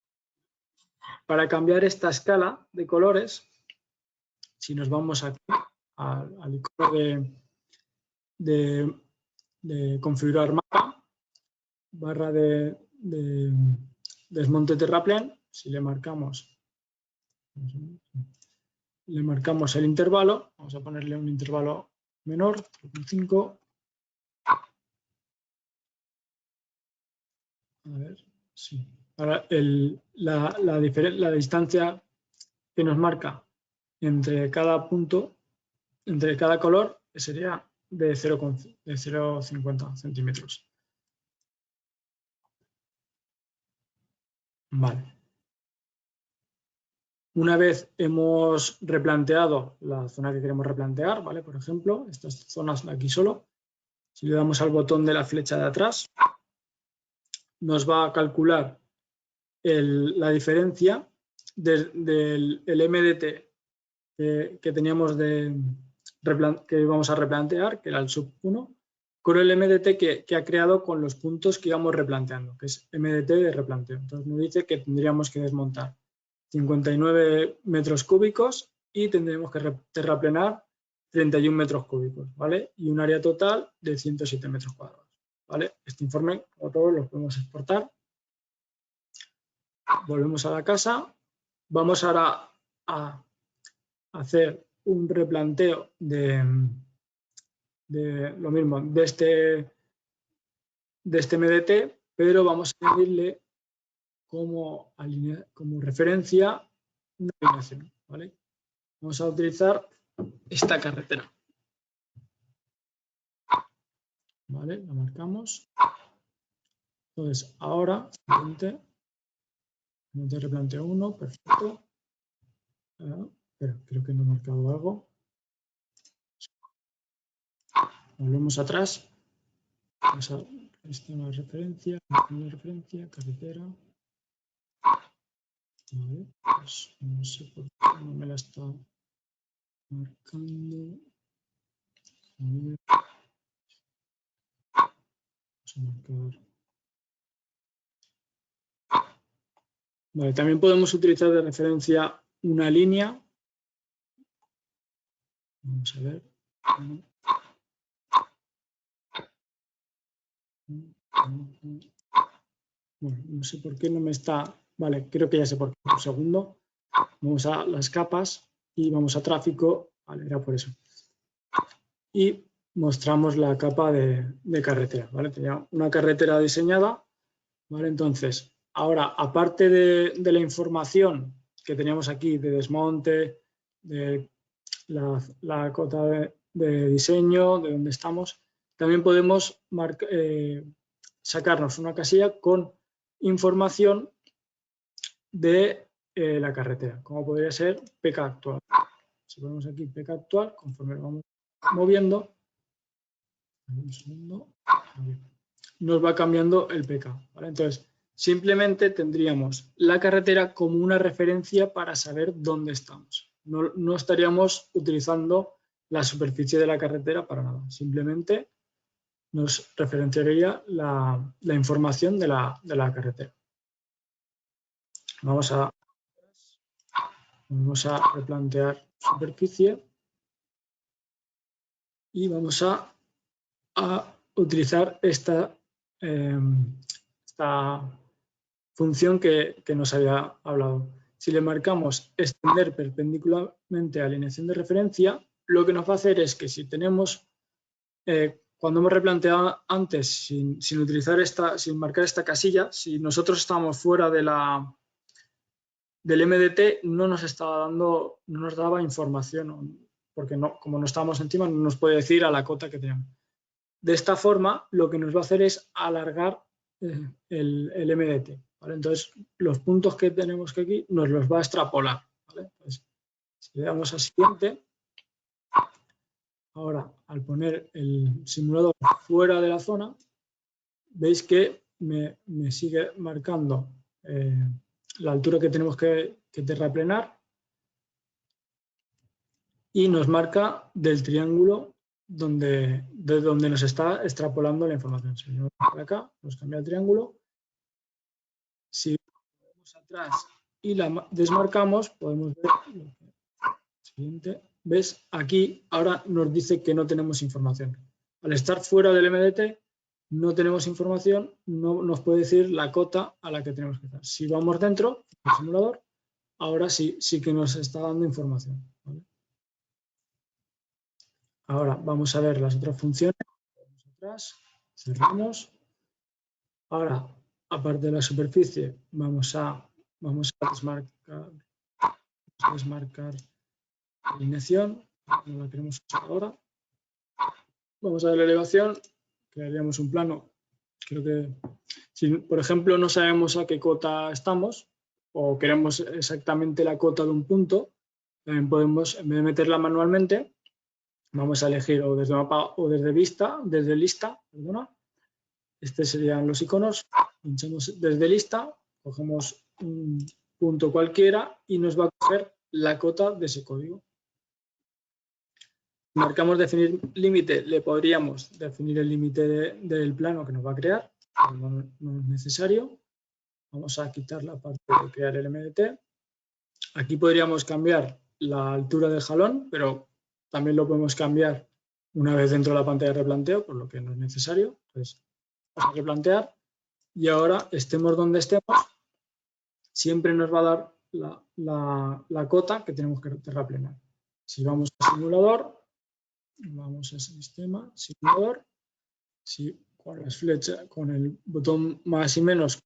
B: Para cambiar esta escala de colores, si nos vamos aquí al icono de configurar mapa, barra de desmonte terraplén. Si le marcamos el intervalo, vamos a ponerle un intervalo menor, 3,5. A ver, sí. Ahora la distancia que nos marca entre cada punto, entre cada color, sería de 0,50 centímetros. Vale. Una vez hemos replanteado la zona que queremos replantear, ¿vale? Por ejemplo, estas zonas de aquí solo, si le damos al botón de la flecha de atrás, nos va a calcular la diferencia del MDT que teníamos que íbamos a replantear, que era el sub 1, con el MDT que ha creado con los puntos que íbamos replanteando, que es MDT de replanteo. Entonces nos dice que tendríamos que desmontar 59 metros cúbicos y tendríamos que terraplenar 31 metros cúbicos, ¿vale? Y un área total de 107 metros cuadrados, ¿vale? Este informe, como todos, lo podemos exportar. Volvemos a la casa. Vamos ahora a hacer un replanteo de lo mismo, de este MDT, pero vamos a añadirle como referencia una alineación, ¿vale? Vamos a utilizar esta carretera, ¿vale? La marcamos. Entonces, ahora, siguiente replanteo 1, perfecto. Pero creo que no he marcado algo. Volvemos atrás. Vamos a gestionar referencia, carretera. Vale, pues no sé por qué no me la está marcando. A ver. Vamos a marcar. Vale, también podemos utilizar de referencia una línea. Vamos a ver. Bueno, no sé por qué no me está... Vale, creo que ya sé por qué. Un segundo. Vamos a las capas y vamos a tráfico. Vale, era por eso. Y mostramos la capa de carretera. ¿Vale? Tenía una carretera diseñada. ¿Vale? Entonces, ahora, aparte de la información que teníamos aquí de desmonte, de la cota de diseño, de dónde estamos, también podemos sacarnos una casilla con información de la carretera, como podría ser PK actual. Si ponemos aquí PK actual, conforme lo vamos moviendo, un segundo, nos va cambiando el PK, ¿vale? Entonces, simplemente tendríamos la carretera como una referencia para saber dónde estamos. No estaríamos utilizando la superficie de la carretera para nada. Simplemente nos referenciaría la información de la carretera. Vamos a replantear superficie y vamos a utilizar esta función que nos había hablado. Si le marcamos extender perpendicularmente a alineación de referencia, lo que nos va a hacer es que si tenemos, cuando hemos replanteado antes, sin marcar esta casilla, si nosotros estábamos fuera del MDT, no nos daba información, porque como no estábamos encima, no nos puede decir a la cota que tenemos. De esta forma, lo que nos va a hacer es alargar el MDT, ¿vale? Entonces, los puntos que tenemos aquí nos los va a extrapolar, ¿vale? Entonces, si le damos a siguiente, ahora al poner el simulador fuera de la zona, veis que me sigue marcando la altura que tenemos que terraplenar y nos marca del triángulo de donde nos está extrapolando la información. Si venimos para acá, nos cambia el triángulo. Si vamos atrás y la desmarcamos, podemos ver. Siguiente. ¿Ves? Aquí ahora nos dice que no tenemos información. Al estar fuera del MDT, no tenemos información, no nos puede decir la cota a la que tenemos que estar. Si vamos dentro del simulador, ahora sí que nos está dando información, ¿vale? Ahora vamos a ver las otras funciones. Vamos atrás, cerramos. Ahora, aparte de la superficie, vamos a desmarcar alineación, no la queremos usar ahora. Vamos a ver la elevación, crearíamos un plano. Creo que si, por ejemplo, no sabemos a qué cota estamos o queremos exactamente la cota de un punto, también podemos, en vez de meterla manualmente, vamos a elegir o desde mapa o desde lista, perdona. Estos serían los iconos. Pinchamos desde lista, cogemos un punto cualquiera y nos va a coger la cota de ese código. Marcamos definir límite, le podríamos definir el límite del plano que nos va a crear, pero no es necesario. Vamos a quitar la parte de crear el MDT. Aquí podríamos cambiar la altura del jalón, pero también lo podemos cambiar una vez dentro de la pantalla de replanteo, por lo que no es necesario. Entonces, vamos a replantear y ahora, estemos donde estemos, siempre nos va a dar la cota que tenemos que terraplenar. Si vamos al simulador, vamos a sistema, simulador, si con las flechas, con el botón más y menos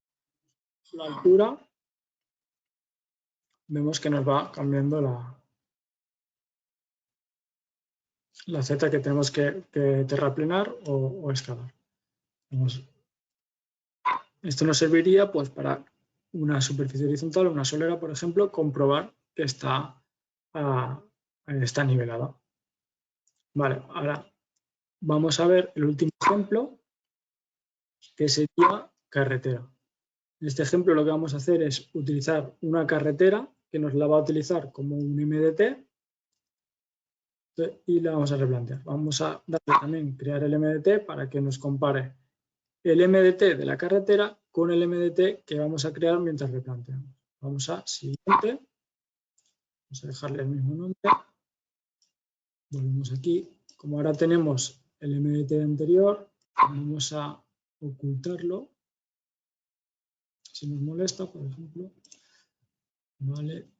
B: la altura, vemos que nos va cambiando la Z que tenemos que terraplenar o escalar. Esto nos serviría pues para una superficie horizontal, una solera, por ejemplo, comprobar que está nivelada. Vale, ahora vamos a ver el último ejemplo, que sería carretera. En este ejemplo lo que vamos a hacer es utilizar una carretera que nos la va a utilizar como un MDT y la vamos a replantear. Vamos a darle también crear el MDT para que nos compare el MDT de la carretera con el MDT que vamos a crear mientras replanteamos. Vamos a siguiente, vamos a dejarle el mismo nombre, volvemos aquí. Como ahora tenemos el MDT anterior, vamos a ocultarlo, si nos molesta, por ejemplo. Vale.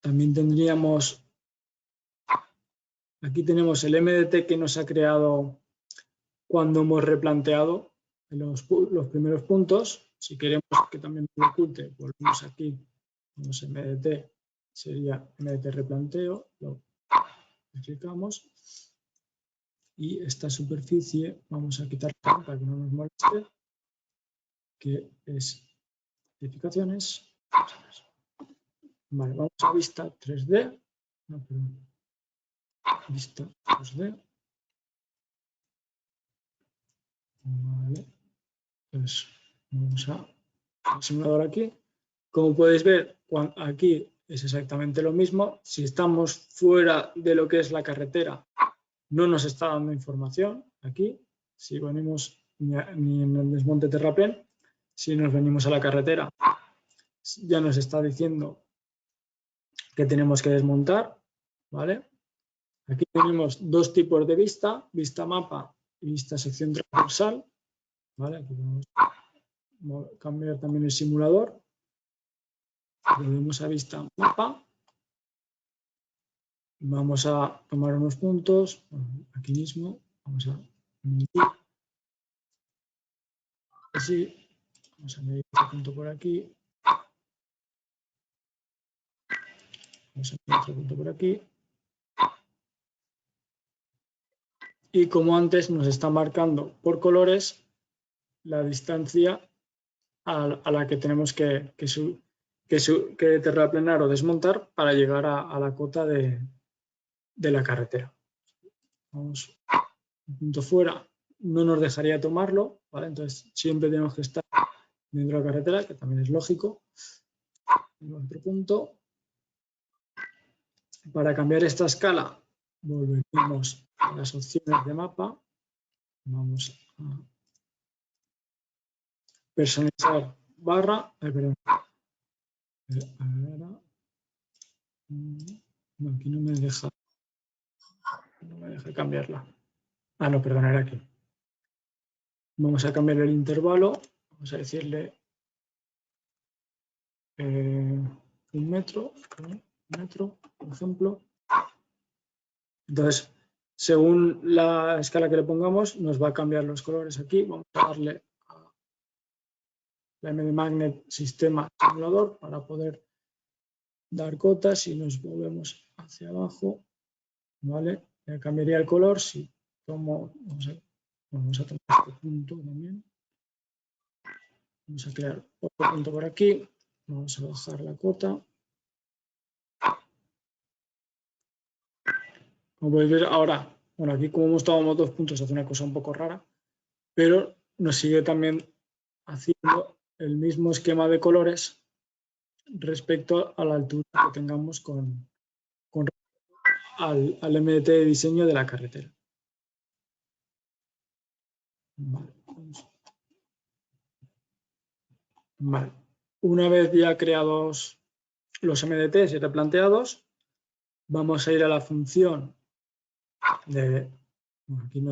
B: También tendríamos, aquí tenemos el MDT que nos ha creado cuando hemos replanteado los primeros puntos. Si queremos que también lo oculte, volvemos aquí, tenemos MDT, sería MDT replanteo, lo clicamos y esta superficie vamos a quitar para que no nos moleste, que es especificaciones. Vale, vamos a vista 3D, no, perdón, vista 2D. Vale, pues vamos al simulador aquí. Como podéis ver, aquí es exactamente lo mismo. Si estamos fuera de lo que es la carretera, no nos está dando información aquí. Si venimos ni en el desmonte terraplén, si nos venimos a la carretera, ya nos está diciendo que tenemos que desmontar, ¿vale? Aquí tenemos dos tipos de vista mapa y vista sección transversal, ¿vale? Aquí podemos cambiar también el simulador. Volvemos a vista mapa. Vamos a tomar unos puntos, aquí mismo, vamos a medir, así, vamos a medir este punto por aquí, vamos a medir otro punto por aquí, y como antes nos está marcando por colores la distancia a la que tenemos que terraplenar o desmontar para llegar a la cota de la carretera. Vamos, un punto fuera no nos dejaría tomarlo, ¿vale? Entonces siempre tenemos que estar dentro de la carretera, que también es lógico. Otro punto. Para cambiar esta escala, volvemos a las opciones de mapa. Vamos a personalizar barra. Perdón. No, aquí no me deja cambiarla. no, perdón, era aquí. Vamos a cambiar el intervalo, vamos a decirle 1 metro, por ejemplo. Entonces, según la escala que le pongamos, nos va a cambiar los colores aquí. Vamos a darle a la MD Magnet Sistema Simulador para poder dar cotas. Y nos movemos hacia abajo, ¿vale? Cambiaría el color si tomo, vamos a tomar este punto también. Vamos a crear otro punto por aquí. Vamos a bajar la cota. Como podéis ver ahora, bueno, aquí como hemos tomado 2 puntos hace una cosa un poco rara, pero nos sigue también haciendo el mismo esquema de colores respecto a la altura que tengamos con al MDT de diseño de la carretera. Vale. Una vez ya creados los MDTs y replanteados, vamos a ir a la función de, bueno, aquí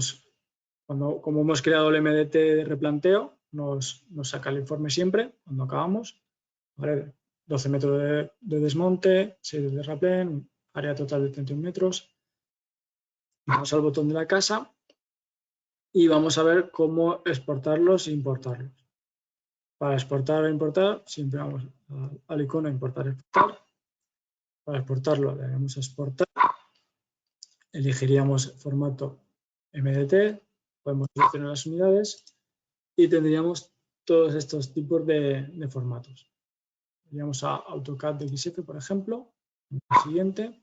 B: como hemos creado el MDT de replanteo, nos saca el informe siempre cuando acabamos, ¿vale? 12 metros de desmonte, 6 de terraplén, área total de 31 metros. Vamos al botón de la casa y vamos a ver cómo exportarlos e importarlos. Para exportar o importar, siempre vamos al icono importar y exportar. Para exportarlo le daremos a exportar. Elegiríamos formato MDT, podemos seleccionar las unidades y tendríamos todos estos tipos de formatos. Iríamos a AutoCAD de XF, por ejemplo, el siguiente.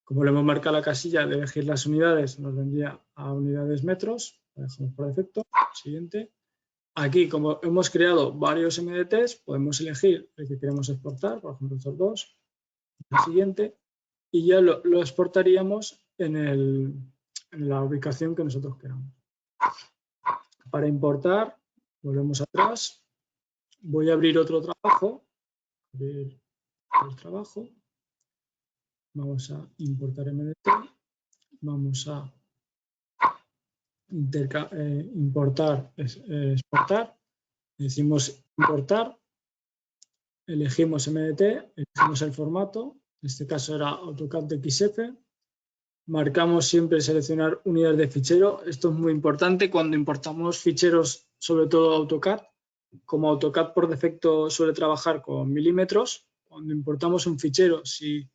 B: Como le hemos marcado la casilla de elegir las unidades, nos vendría a unidades metros, lo dejamos por defecto, siguiente. Aquí, como hemos creado varios MDTs, podemos elegir el que queremos exportar, por ejemplo, estos dos, el siguiente, y ya lo exportaríamos en la ubicación que nosotros queramos. Para importar, volvemos atrás, voy a abrir otro trabajo, vamos a importar MDT, vamos a importar, exportar, decimos importar, elegimos MDT, elegimos el formato, en este caso era AutoCAD de XF, marcamos siempre seleccionar unidades de fichero, esto es muy importante cuando importamos ficheros, sobre todo AutoCAD, como AutoCAD por defecto suele trabajar con milímetros, cuando importamos un fichero, si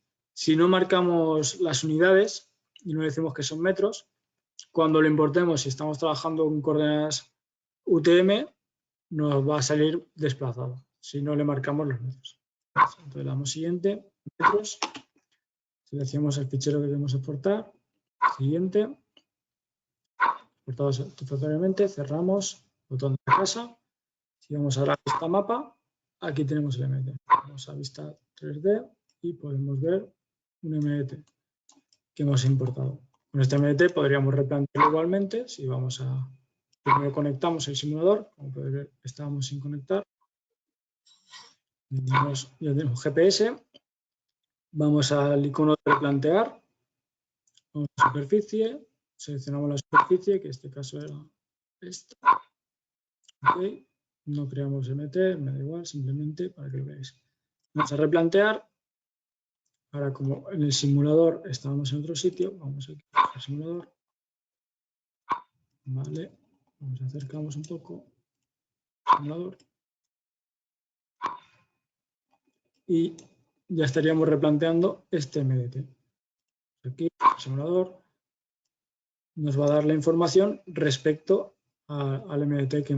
B: no marcamos las unidades y no decimos que son metros, cuando lo importemos, si estamos trabajando con coordenadas UTM, nos va a salir desplazado, si no le marcamos los metros. Entonces le damos siguiente, metros, seleccionamos el fichero que queremos exportar, siguiente, exportado satisfactoriamente, cerramos, botón de casa, si vamos a la vista mapa, aquí tenemos el MDT. Vamos a vista 3D y podemos ver un MDT que hemos importado. Con este MDT podríamos replantearlo igualmente. Si vamos a... Primero conectamos el simulador, como podéis ver, estábamos sin conectar. Ya tenemos GPS. Vamos al icono de replantear. Vamos a superficie. Seleccionamos la superficie, que en este caso era esta. Okay. No creamos MDT, me da igual, simplemente para que lo veáis. Vamos a replantear. Ahora, como en el simulador estábamos en otro sitio, vamos aquí al simulador. Vale, nos acercamos un poco al simulador. Y ya estaríamos replanteando este MDT. Aquí, el simulador nos va a dar la información respecto al MDT que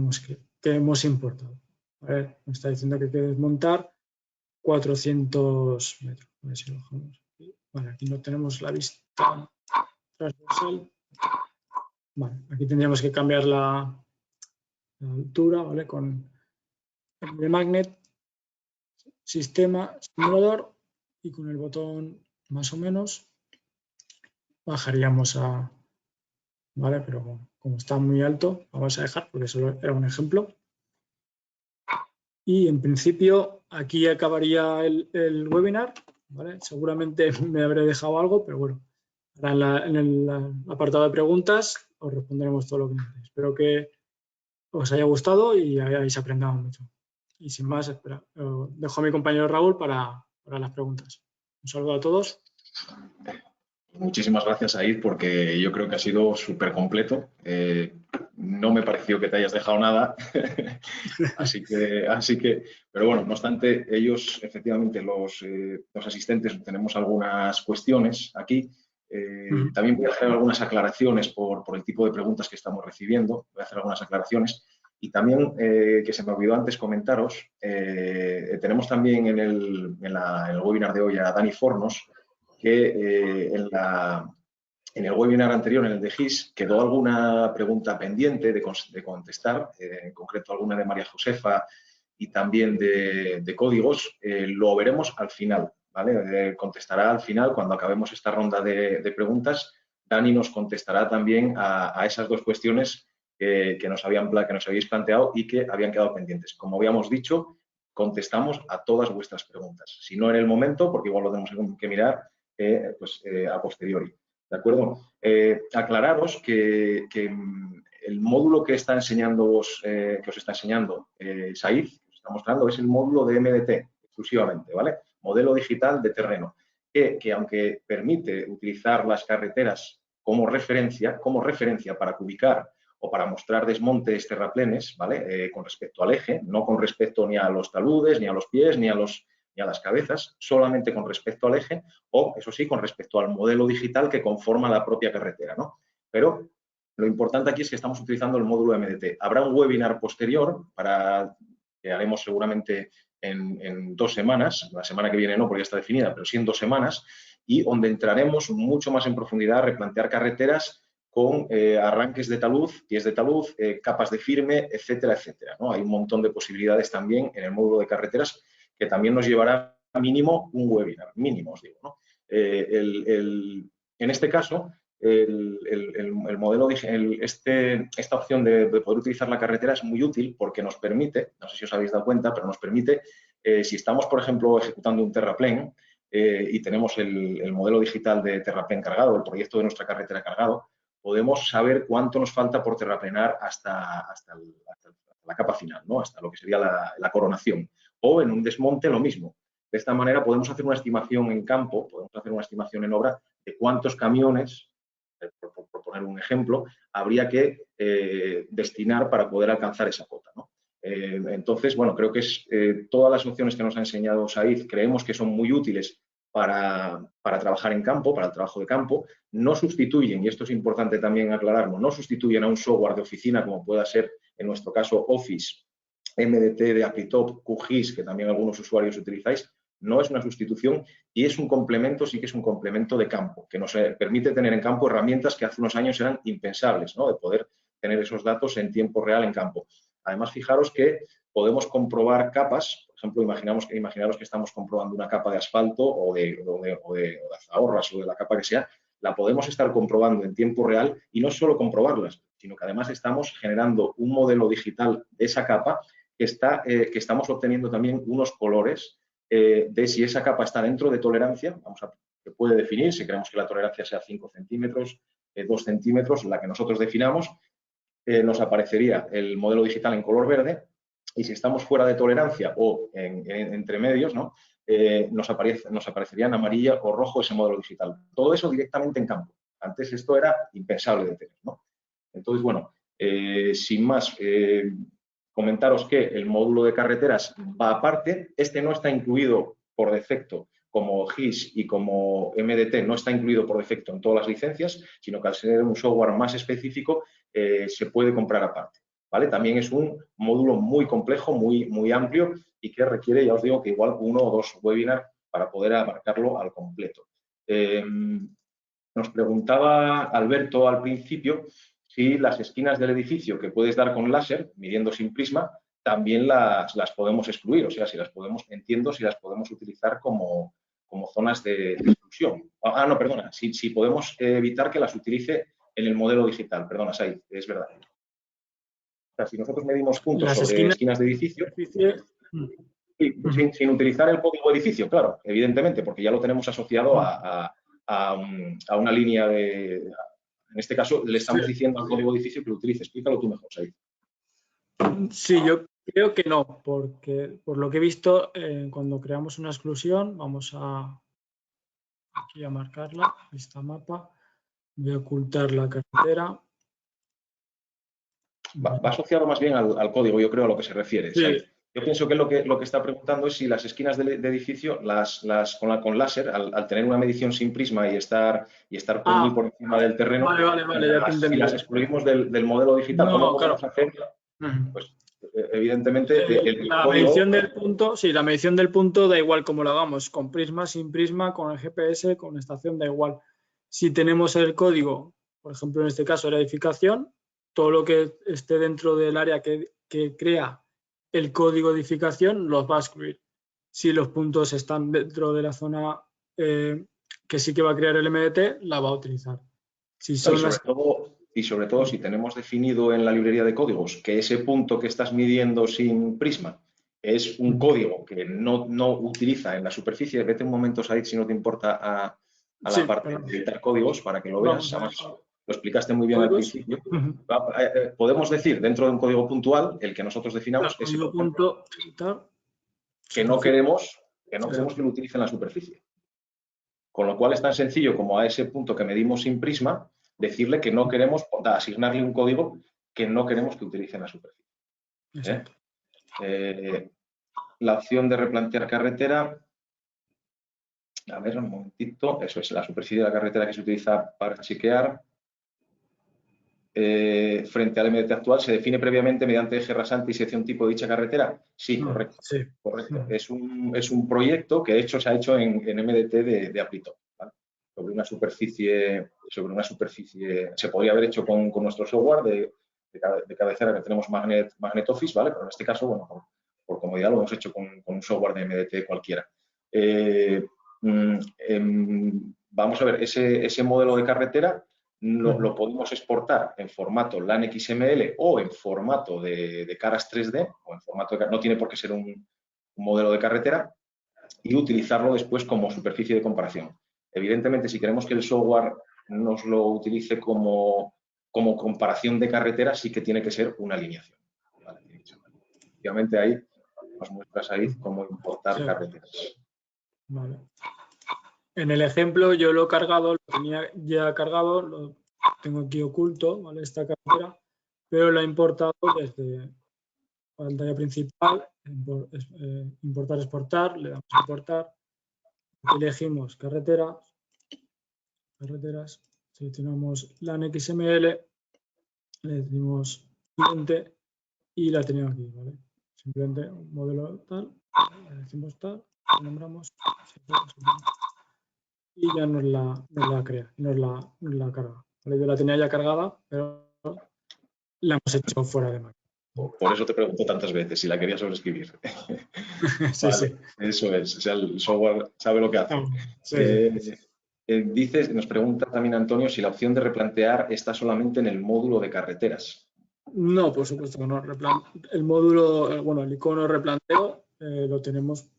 B: hemos importado. A ver, nos está diciendo que hay que desmontar 400 metros. A ver si lo bajamos aquí. Vale, aquí no tenemos la vista transversal. Vale, aquí tendríamos que cambiar la altura, ¿vale? Con el magnet, sistema, simulador y con el botón más o menos bajaríamos a... ¿Vale? Pero como está muy alto, vamos a dejar porque solo era un ejemplo. Y en principio aquí acabaría el webinar, ¿vale? Seguramente me habré dejado algo, pero bueno, ahora en el apartado de preguntas os responderemos todo lo que necesitéis. Espero que os haya gustado y hayáis aprendido mucho. Y sin más, espera, dejo a mi compañero Raúl para las preguntas. Un saludo a todos.
A: Muchísimas gracias, Said, porque yo creo que ha sido súper completo. No me pareció que te hayas dejado nada, así que, pero bueno, no obstante, ellos, efectivamente, los asistentes, tenemos algunas cuestiones aquí. También voy a hacer algunas aclaraciones por el tipo de preguntas que estamos recibiendo. Voy a hacer algunas aclaraciones. Y también, que se me olvidó antes comentaros, tenemos también en el webinar de hoy a Dani Fornos, que en el webinar anterior, en el de GIS, quedó alguna pregunta pendiente de contestar, en concreto alguna de María Josefa y también de códigos. Lo veremos al final, ¿vale? Contestará al final, cuando acabemos esta ronda de preguntas. Dani nos contestará también a esas dos cuestiones que nos habéis planteado y que habían quedado pendientes. Como habíamos dicho, contestamos a todas vuestras preguntas. Si no en el momento, porque igual lo tenemos que mirar, a posteriori. ¿De acuerdo? Aclararos que el módulo que está enseñando que os está enseñando Said, que os está mostrando, es el módulo de MDT exclusivamente, ¿vale? Modelo digital de terreno, que aunque permite utilizar las carreteras como referencia para cubicar o para mostrar desmontes terraplenes, ¿vale? Con respecto al eje, no con respecto ni a los taludes, ni a los pies, ni a las cabezas, solamente con respecto al eje o, eso sí, con respecto al modelo digital que conforma la propia carretera, ¿no? Pero lo importante aquí es que estamos utilizando el módulo MDT. Habrá un webinar posterior que haremos seguramente en 2 semanas, la semana que viene no porque ya está definida, pero sí en 2 semanas, y donde entraremos mucho más en profundidad a replantear carreteras con arranques de talud, pies de talud, capas de firme, etcétera, etcétera, ¿no? Hay un montón de posibilidades también en el módulo de carreteras que también nos llevará mínimo un webinar, mínimo os digo, ¿no? En este caso, el modelo, esta opción de poder utilizar la carretera es muy útil porque nos permite, no sé si os habéis dado cuenta, pero nos permite, si estamos, por ejemplo, ejecutando un terraplén y tenemos el modelo digital de terraplén cargado, el proyecto de nuestra carretera cargado, podemos saber cuánto nos falta por terraplenar hasta la capa final, ¿no? Hasta lo que sería la coronación. O en un desmonte lo mismo. De esta manera podemos hacer una estimación en campo, podemos hacer una estimación en obra de cuántos camiones, por poner un ejemplo, habría que destinar para poder alcanzar esa cota, ¿no? Entonces, bueno, creo que todas las opciones que nos ha enseñado Said creemos que son muy útiles para trabajar en campo, para el trabajo de campo. No sustituyen, y esto es importante también aclararlo, no sustituyen a un software de oficina como pueda ser, en nuestro caso, Office, MDT de Aptop, QGIS, que también algunos usuarios utilizáis. No es una sustitución y es un complemento, sí que es un complemento de campo, que nos permite tener en campo herramientas que hace unos años eran impensables, ¿no? De poder tener esos datos en tiempo real en campo. Además, fijaros que podemos comprobar capas, por ejemplo, imaginaros que estamos comprobando una capa de asfalto o de azahorras o de la capa que sea, la podemos estar comprobando en tiempo real y no solo comprobarlas, sino que además estamos generando un modelo digital de esa capa que estamos obteniendo también unos colores de si esa capa está dentro de tolerancia, que puede definir, si queremos que la tolerancia sea 5 centímetros, 2 centímetros, la que nosotros definamos, nos aparecería el modelo digital en color verde, y si estamos fuera de tolerancia o entre medios, ¿no? Nos aparecería en amarilla o rojo ese modelo digital. Todo eso directamente en campo. Antes esto era impensable de tener, ¿no? Entonces, bueno, sin más, comentaros que el módulo de carreteras va aparte. Este no está incluido por defecto como GIS y como MDT, no está incluido por defecto en todas las licencias, sino que al ser un software más específico se puede comprar aparte, ¿vale? También es un módulo muy complejo, muy amplio y que requiere, ya os digo, que igual 1 o 2 webinars para poder abarcarlo al completo. Nos preguntaba Alberto al principio si las esquinas del edificio que puedes dar con láser, midiendo sin prisma, también las podemos excluir, o sea, si las podemos utilizar como zonas de exclusión. No, perdona, si podemos evitar que las utilice en el modelo digital, perdona, Said, es verdad. O sea, si nosotros medimos puntos sobre esquinas de edificio, sin utilizar el código edificio, claro, evidentemente, porque ya lo tenemos asociado a una línea En este caso, le estamos diciendo al código edificio que lo utilice. Explícalo tú mejor, Said.
B: Sí, yo creo que no, porque por lo que he visto, cuando creamos una exclusión, vamos aquí a marcarla, lista mapa, voy a ocultar la carretera.
A: Va asociado más bien al código, yo creo, a lo que se refiere.
B: Sí.
A: Yo pienso que lo que está preguntando es si las esquinas de edificio, con láser, al tener una medición sin prisma y estar muy por encima del terreno,
B: vale, ya te entendí.
A: si las excluimos del modelo digital,
B: No,
A: ¿cómo podemos hacer? Pues, evidentemente,
B: la
A: código,
B: medición del punto, sí, la medición del punto da igual como lo hagamos, con prisma, sin prisma, con el GPS, con estación, da igual. Si tenemos el código, por ejemplo, en este caso, la edificación, todo lo que esté dentro del área que crea el código de edificación los va a excluir. Si los puntos están dentro de la zona que sí que va a crear el MDT, la va a utilizar. Si son
A: y sobre todo, si tenemos definido en la librería de códigos que ese punto que estás midiendo sin prisma es un código que no utiliza en la superficie, vete un momento, Said, si no te importa, a la parte de editar códigos para que lo veas. Además, lo explicaste muy bien al principio. Podemos decir, dentro de un código puntual, el que nosotros definamos es que no queremos que lo utilice en la superficie. Con lo cual es tan sencillo como a ese punto que medimos sin prisma, decirle que no queremos, asignarle un código que no queremos que utilice en la superficie. La opción de replantear carretera, a ver, un momentito, eso es la superficie de la carretera que se utiliza para chequear. Frente al MDT actual, ¿se define previamente mediante eje rasante y sección tipo de dicha carretera? Sí, correcto.
B: Sí.
A: Correcto. Es un proyecto que de hecho se ha hecho en MDT de Appletop, ¿vale? Sobre una superficie, se podría haber hecho con nuestro software de cabecera que tenemos Magnet Office, ¿vale? Pero en este caso, bueno, por comodidad lo hemos hecho con un software de MDT cualquiera. Vamos a ver, ese modelo de carretera lo podemos exportar en formato LAN XML o en formato de caras 3D, o en formato no tiene por qué ser un modelo de carretera, y utilizarlo después como superficie de comparación. Evidentemente, si queremos que el software nos lo utilice como comparación de carretera, sí que tiene que ser una alineación. ¿Vale? Obviamente ahí nos muestras ahí cómo importar carreteras.
B: Vale. En el ejemplo yo lo he cargado, lo tenía ya cargado, lo tengo aquí oculto, ¿vale? Esta carretera, pero la he importado desde pantalla principal, importar, exportar, le damos a importar, elegimos carreteras, seleccionamos LAN XML, le decimos cliente y la tenemos aquí, ¿vale? Simplemente un modelo tal, le decimos tal, lo nombramos y ya nos la crea, nos la carga. ¿Vale? Yo la tenía ya cargada, pero la hemos hecho fuera de máquina.
A: Por eso te pregunto tantas veces si la quería sobreescribir.
B: Sí,
A: vale,
B: sí.
A: Eso es. O sea, el software sabe lo que hace. Nos pregunta también Antonio si la opción de replantear está solamente en el módulo de carreteras.
B: No, por supuesto que no. El módulo, bueno, el icono replanteo lo tenemos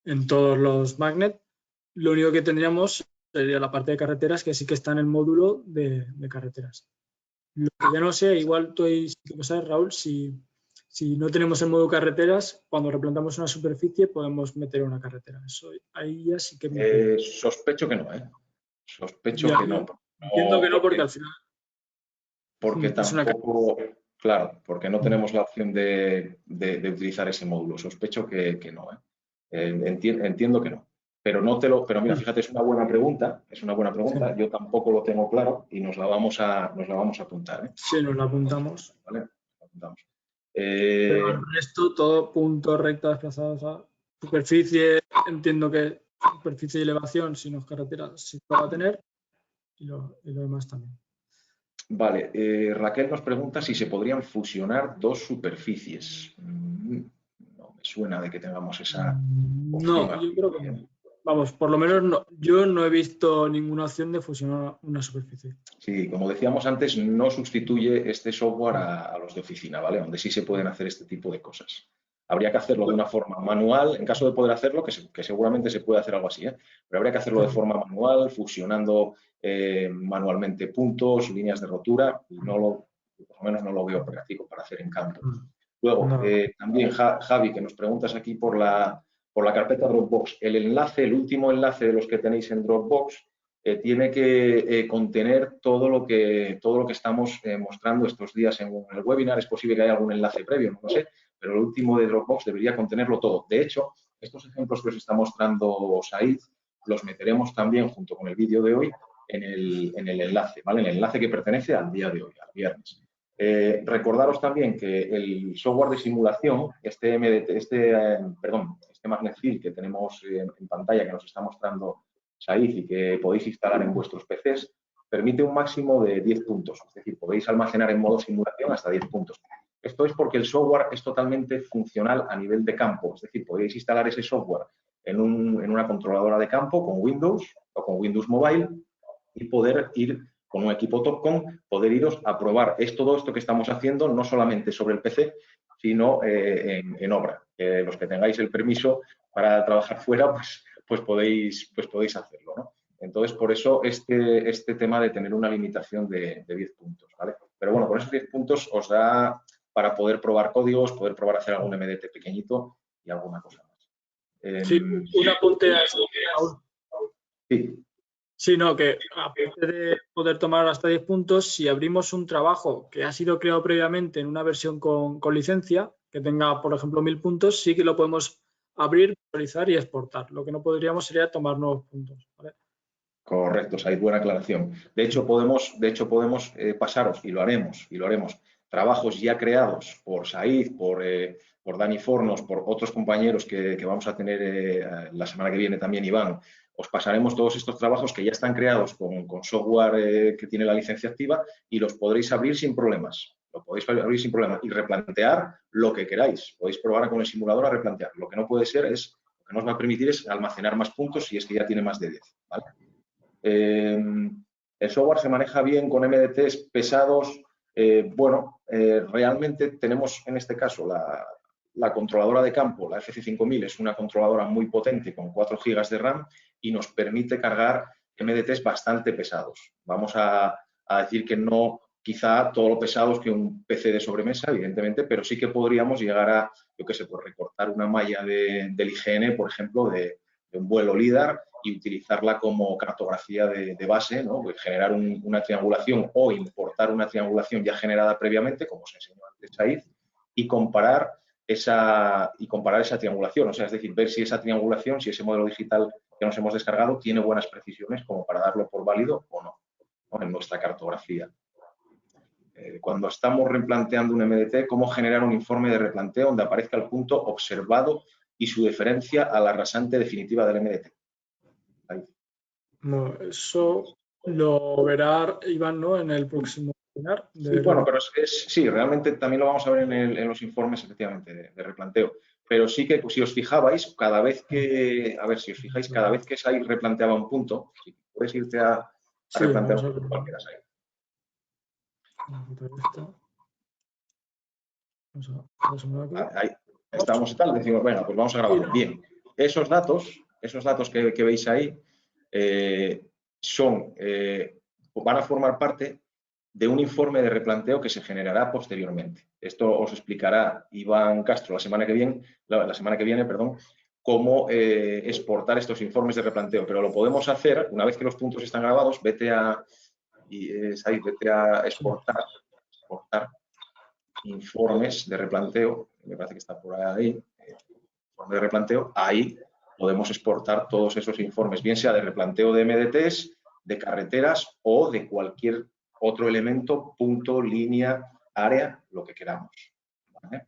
B: en todos los Magnet. Lo único que tendríamos sería la parte de carreteras, que sí que está en el módulo de carreteras. Lo que ya no sé, igual tú sí que lo sabes, Raúl, si no tenemos el módulo carreteras, cuando replantamos una superficie podemos meter una carretera. Eso ahí ya sí que...
A: Sospecho que no, ¿eh? Sospecho que no.
B: Entiendo que no, porque al final...
A: Porque tampoco, claro, porque no tenemos la opción de utilizar ese módulo. Sospecho que no, ¿eh? Entiendo que no. Pero mira, fíjate, es una buena pregunta. Sí. Yo tampoco lo tengo claro y nos la vamos a apuntar, ¿eh?
B: Sí, nos la apuntamos.
A: ¿Vale? Nos la apuntamos.
B: Pero el resto, todo puntos rectos desplazados a superficie. Entiendo que superficie y elevación, si no es carretera, sí lo va a tener. Y lo demás también.
A: Vale. Raquel nos pregunta si se podrían fusionar dos superficies. No me suena de que tengamos esa opción.
B: No, yo creo que no. Vamos, por lo menos no, yo no he visto ninguna opción de fusionar una superficie.
A: Sí, como decíamos antes, no sustituye este software a los de oficina, ¿vale? Donde sí se pueden hacer este tipo de cosas. Habría que hacerlo de una forma manual, en caso de poder hacerlo, que seguramente se puede hacer algo así, pero habría que hacerlo de forma manual, fusionando manualmente puntos, líneas de rotura, y por lo menos no lo veo práctico para hacer en campo. Luego, también Javi, que nos preguntas aquí por la carpeta Dropbox. El enlace, el último enlace de los que tenéis en Dropbox, tiene que contener todo lo que estamos mostrando estos días en el webinar. Es posible que haya algún enlace previo, no lo sé, pero el último de Dropbox debería contenerlo todo. De hecho, estos ejemplos que os está mostrando Said, los meteremos también junto con el vídeo de hoy en el enlace, ¿vale? En el enlace que pertenece al día de hoy, al viernes. Recordaros también que el software de simulación, este Magnet Field que tenemos en pantalla, que nos está mostrando Said y que podéis instalar en vuestros PCs, permite un máximo de 10 puntos. Es decir, podéis almacenar en modo simulación hasta 10 puntos. Esto es porque el software es totalmente funcional a nivel de campo. Es decir, podéis instalar ese software en una controladora de campo con Windows o con Windows Mobile y poder ir con un equipo Topcon, poder iros a probar todo esto que estamos haciendo, no solamente sobre el PC, sino en obra. Los que tengáis el permiso para trabajar fuera, pues podéis hacerlo, ¿no? Entonces, por eso este tema de tener una limitación de 10 puntos, ¿vale? Pero bueno, con esos 10 puntos os da para poder probar códigos, poder probar hacer algún MDT pequeñito y alguna cosa más.
B: Sí, un apunte a eso.
A: Sí.
B: Sí, no, que aparte de poder tomar hasta 10 puntos, si abrimos un trabajo que ha sido creado previamente en una versión con licencia, que tenga, por ejemplo, 1000 puntos, sí que lo podemos abrir, visualizar y exportar. Lo que no podríamos sería tomar nuevos puntos, ¿vale?
A: Correcto, hay buena aclaración. De hecho, podemos pasaros, y lo haremos, trabajos ya creados por Said, por Dani Fornos, por otros compañeros que vamos a tener la semana que viene también, Iván. Os pasaremos todos estos trabajos que ya están creados con software que tiene la licencia activa y los podréis abrir sin problemas. Lo podéis abrir sin problemas y replantear lo que queráis. Podéis probar con el simulador a replantear. Lo que no puede ser es, lo que nos va a permitir es almacenar más puntos si es que ya tiene más de 10, ¿vale? El software se maneja bien con MDTs pesados. Realmente tenemos en este caso la controladora de campo, la FC5000, es una controladora muy potente con 4 GB de RAM y nos permite cargar MDTs bastante pesados. Vamos a decir que no quizá todo lo pesados que un PC de sobremesa, evidentemente, pero sí que podríamos llegar a, yo qué sé, pues recortar una malla del IGN, por ejemplo, de un vuelo LIDAR y utilizarla como cartografía de base, ¿no? Pues generar una triangulación o importar una triangulación ya generada previamente, como os enseñó antes Said, y comparar esa triangulación, o sea, es decir, ver si esa triangulación, si ese modelo digital que nos hemos descargado tiene buenas precisiones como para darlo por válido o no, ¿no? En nuestra cartografía. Cuando estamos replanteando un MDT, cómo generar un informe de replanteo donde aparezca el punto observado y su diferencia a la rasante definitiva del MDT. Ahí.
B: No, eso lo verá Iván, ¿no? En el próximo webinar.
A: Sí, bueno, pero sí, realmente también lo vamos a ver en los informes, efectivamente, de replanteo. Pero sí que, pues, si os fijabais, cada vez que Said replanteaba un punto, si puedes irte a replantear un punto cualquiera, Said. Ahí estamos y tal, decimos, bueno, pues vamos a grabarlo. Bien, esos datos que veis ahí van a formar parte de un informe de replanteo que se generará posteriormente. Esto os explicará Iván Castro la semana que viene, cómo exportar estos informes de replanteo, pero lo podemos hacer una vez que los puntos están grabados. Vete a exportar informes de replanteo, me parece que está por ahí, informe de replanteo. Ahí podemos exportar todos esos informes, bien sea de replanteo de MDTs, de carreteras o de cualquier otro elemento, punto, línea, área, lo que queramos, ¿vale?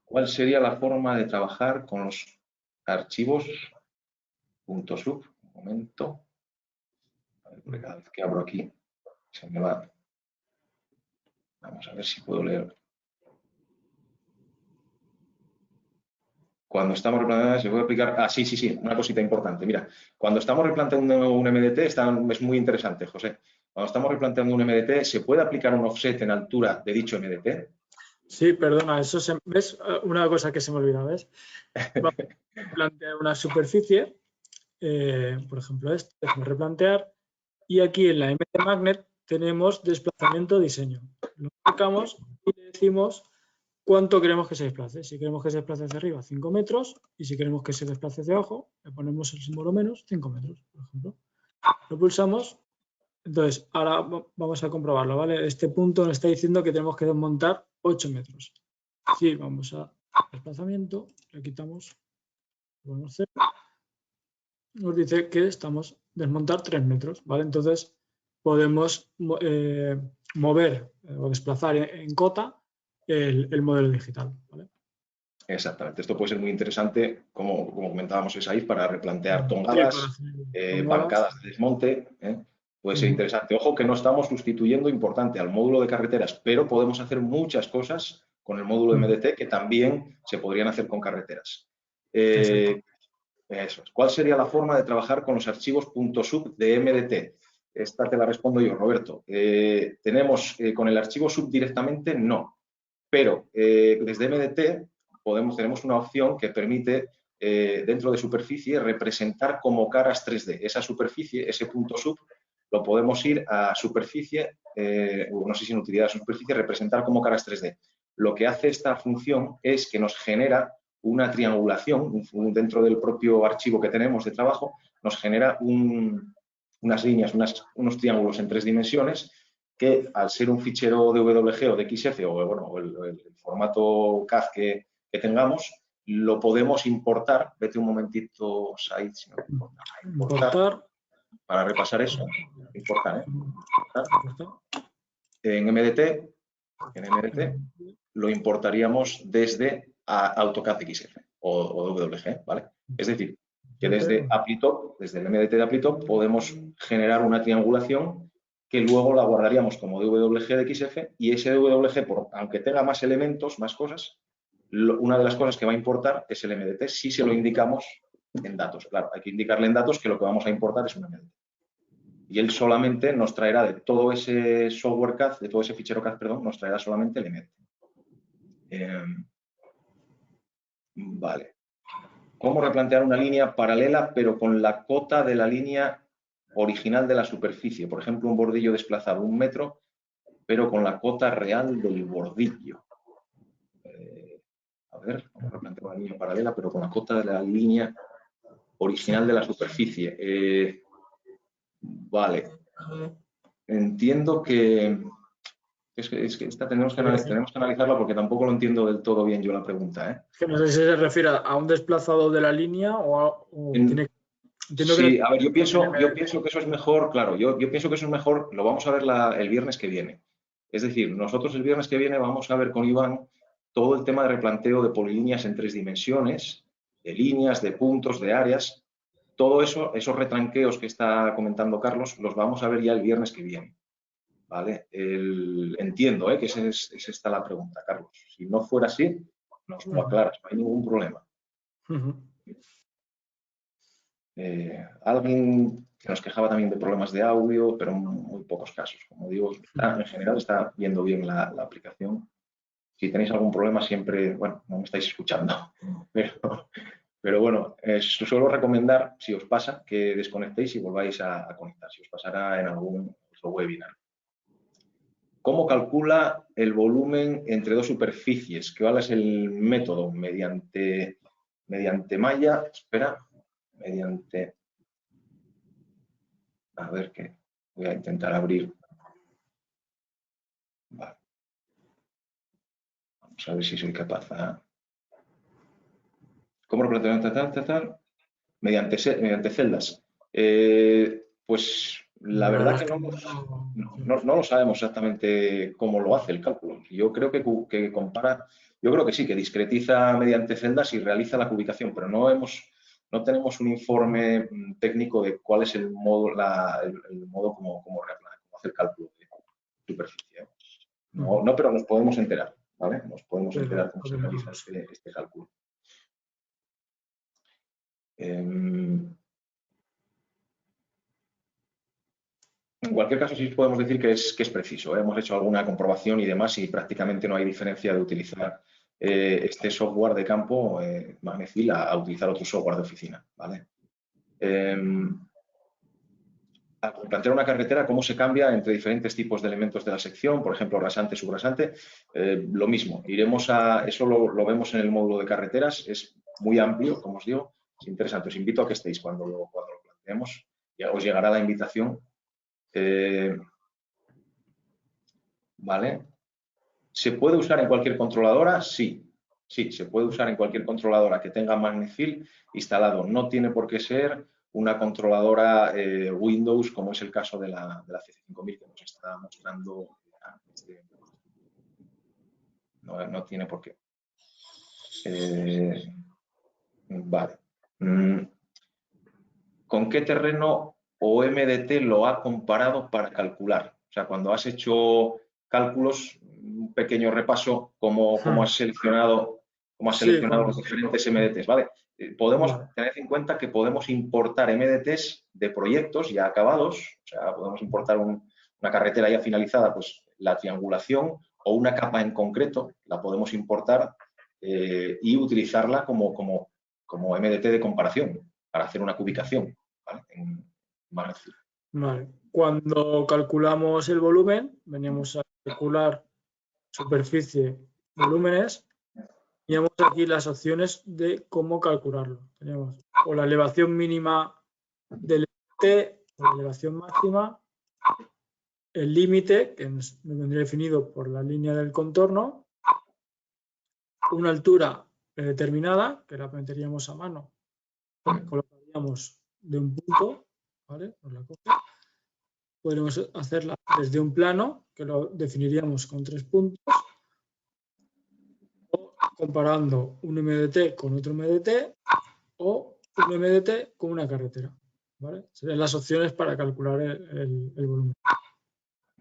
A: ¿Cuál sería la forma de trabajar con los archivos .sub? Un momento. Porque cada vez que abro aquí se me va. Vamos a ver si puedo leer. Cuando estamos replanteando, se puede aplicar. Sí, una cosita importante. Mira, cuando estamos replanteando un MDT, es muy interesante, José. Cuando estamos replanteando un MDT, se puede aplicar un offset en altura de dicho MDT.
B: Sí, perdona, ¿ves? Una cosa que se me olvida, ¿ves? Vamos a plantear una superficie, por ejemplo, déjame replantear, y aquí en la M de Magnet tenemos desplazamiento diseño. Lo marcamos y le decimos cuánto queremos que se desplace. Si queremos que se desplace hacia arriba, 5 metros, y si queremos que se desplace hacia abajo, le ponemos el símbolo menos, 5 metros, por ejemplo. Lo pulsamos. Entonces, ahora vamos a comprobarlo, ¿vale? Este punto nos está diciendo que tenemos que desmontar 8 metros. Si vamos a desplazamiento, le quitamos, ponemos 0, nos dice que estamos desmontar 3 metros, ¿vale? Entonces, podemos mover o desplazar en cota el modelo digital, ¿vale?
A: Exactamente. Esto puede ser muy interesante, como comentábamos, Said, para replantear
B: Sí, para
A: tongadas,
B: hacer tongadas.
A: bancadas de desmonte. Puede ser interesante. Ojo que no estamos sustituyendo, importante, al módulo de carreteras, pero podemos hacer muchas cosas con el módulo MDT que también se podrían hacer con carreteras. Eso es. ¿Cuál sería la forma de trabajar con los archivos .sub de MDT? Esta te la respondo yo, Roberto. ¿Tenemos con el archivo sub directamente? No. Pero desde MDT tenemos una opción que permite, dentro de superficie, representar como caras 3D. Esa superficie, ese punto sub, lo podemos ir a superficie, no sé si en utilidad de superficie, representar como caras 3D. Lo que hace esta función es que nos genera una triangulación dentro del propio archivo que tenemos de trabajo, nos genera unas líneas, unos triángulos en 3 dimensiones que al ser un fichero DWG o DXF o bueno, el formato CAD que tengamos, lo podemos importar. Vete un momentito, Said, si no te importa. Importar. Para repasar eso. Importar, Importar. En MDT lo importaríamos desde AutoCAD XF o WG, ¿vale? Es decir, que desde Applitop, desde el MDT de Applitop, podemos generar una triangulación que luego la guardaríamos como DWG de XF y ese DWG, aunque tenga más elementos, más cosas, una de las cosas que va a importar es el MDT si se lo indicamos en datos. Claro, hay que indicarle en datos que lo que vamos a importar es un MDT. Y él solamente nos traerá de todo ese software CAD, de todo ese fichero CAD, perdón, nos traerá solamente el MDT. Vale. ¿Cómo replantear una línea paralela pero con la cota de la línea original de la superficie? Por ejemplo, un bordillo desplazado 1 metro, pero con la cota real del bordillo. A ver, vamos a replantear una línea paralela pero con la cota de la línea original de la superficie. Vale. Entiendo que es que esta tenemos que analizarla porque tampoco lo entiendo del todo bien yo la pregunta.
B: Es que no sé si se refiere a un desplazado de la línea
A: Sí, a ver, yo pienso que eso es mejor, claro, yo pienso que eso es mejor, lo vamos a ver el viernes que viene. Es decir, nosotros el viernes que viene vamos a ver con Iván todo el tema de replanteo de polilíneas en 3 dimensiones, de líneas, de puntos, de áreas. Todo eso, esos retranqueos que está comentando Carlos, los vamos a ver ya el viernes que viene. ¿Vale? Entiendo que esa está la pregunta, Carlos. Si no fuera así, nos lo aclaras, no hay ningún problema. Alguien que nos quejaba también de problemas de audio, pero en muy pocos casos. Como digo, en general está viendo bien la aplicación. Si tenéis algún problema, siempre, bueno, no me estáis escuchando, pero bueno, suelo recomendar, si os pasa, que desconectéis y volváis a conectar, si os pasará en algún otro webinar. ¿Cómo calcula el volumen entre dos superficies? ¿Cuál es el método? Mediante malla, mediante... A ver qué. Voy a intentar abrir. Vale. Vamos a ver si soy capaz. ¿Cómo representar? Mediante celdas. Pues la verdad que no lo sabemos exactamente cómo lo hace el cálculo. Yo creo que compara, yo creo que sí, que discretiza mediante celdas y realiza la cubicación, pero no tenemos un informe técnico de cuál es el modo, el modo como hace el cálculo de superficie. No, pero nos podemos enterar, ¿vale? Nos podemos enterar cómo se realiza este cálculo. En cualquier caso, sí podemos decir que es preciso. Hemos hecho alguna comprobación y demás y prácticamente no hay diferencia de utilizar este software de campo, Magnetfield, a utilizar otro software de oficina, ¿vale? Al plantear una carretera, ¿cómo se cambia entre diferentes tipos de elementos de la sección? Por ejemplo, rasante, subrasante. Lo mismo. Eso lo vemos en el módulo de carreteras. Es muy amplio, como os digo. Es interesante. Os invito a que estéis cuando lo planteemos. Ya os llegará la invitación. ¿Vale? ¿Se puede usar en cualquier controladora? Sí. Sí, se puede usar en cualquier controladora que tenga Magnetfield instalado. No tiene por qué ser una controladora Windows, como es el caso de la CC5000 que nos está mostrando. No tiene por qué. Vale. ¿Con qué terreno o MDT lo ha comparado para calcular? O sea, cuando has hecho cálculos, un pequeño repaso, cómo has seleccionado los diferentes MDTs, ¿vale? Tened en cuenta que podemos importar MDTs de proyectos ya acabados, o sea, podemos importar una carretera ya finalizada, pues la triangulación o una capa en concreto, la podemos importar y utilizarla como MDT de comparación para hacer una cubicación, ¿vale? En Magnetfield.
B: Vale. Cuando calculamos el volumen, veníamos a calcular superficie, volúmenes, teníamos aquí las opciones de cómo calcularlo. Tenemos o la elevación mínima del MDT, o la elevación máxima, el límite, que nos vendría definido por la línea del contorno, una altura predeterminada, que la meteríamos a mano, que colocaríamos de un punto, ¿vale? Podríamos hacerla desde un plano, que lo definiríamos con 3 puntos, o comparando un MDT con otro MDT, o un MDT con una carretera, ¿vale? Serían las opciones para calcular el volumen.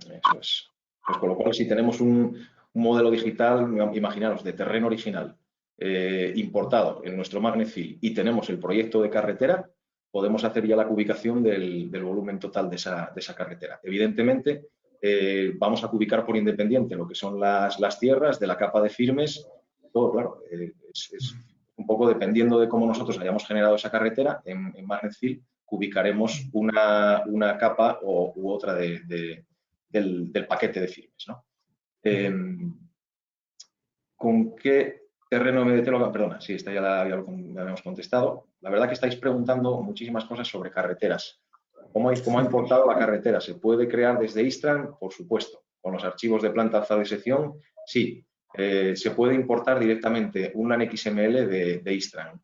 A: Eso es. Pues con lo cual, si tenemos un modelo digital, imaginaros, de terreno original, importado en nuestro Magnetfield y tenemos el proyecto de carretera, podemos hacer ya la cubicación del volumen total de esa carretera. Evidentemente, vamos a cubicar por independiente lo que son las tierras, de la capa de firmes, todo, claro, es un poco dependiendo de cómo nosotros hayamos generado esa carretera, en Magnetfield cubicaremos una capa u otra del paquete de firmes, ¿no? ¿Con qué terreno MDT lo... Perdona, sí, esta ya la habíamos contestado. La verdad que estáis preguntando muchísimas cosas sobre carreteras. ¿Cómo ha importado la carretera? ¿Se puede crear desde Istran? Por supuesto. ¿Con los archivos de planta alzada de sección? Sí. Se puede importar directamente un LAN XML de Istran.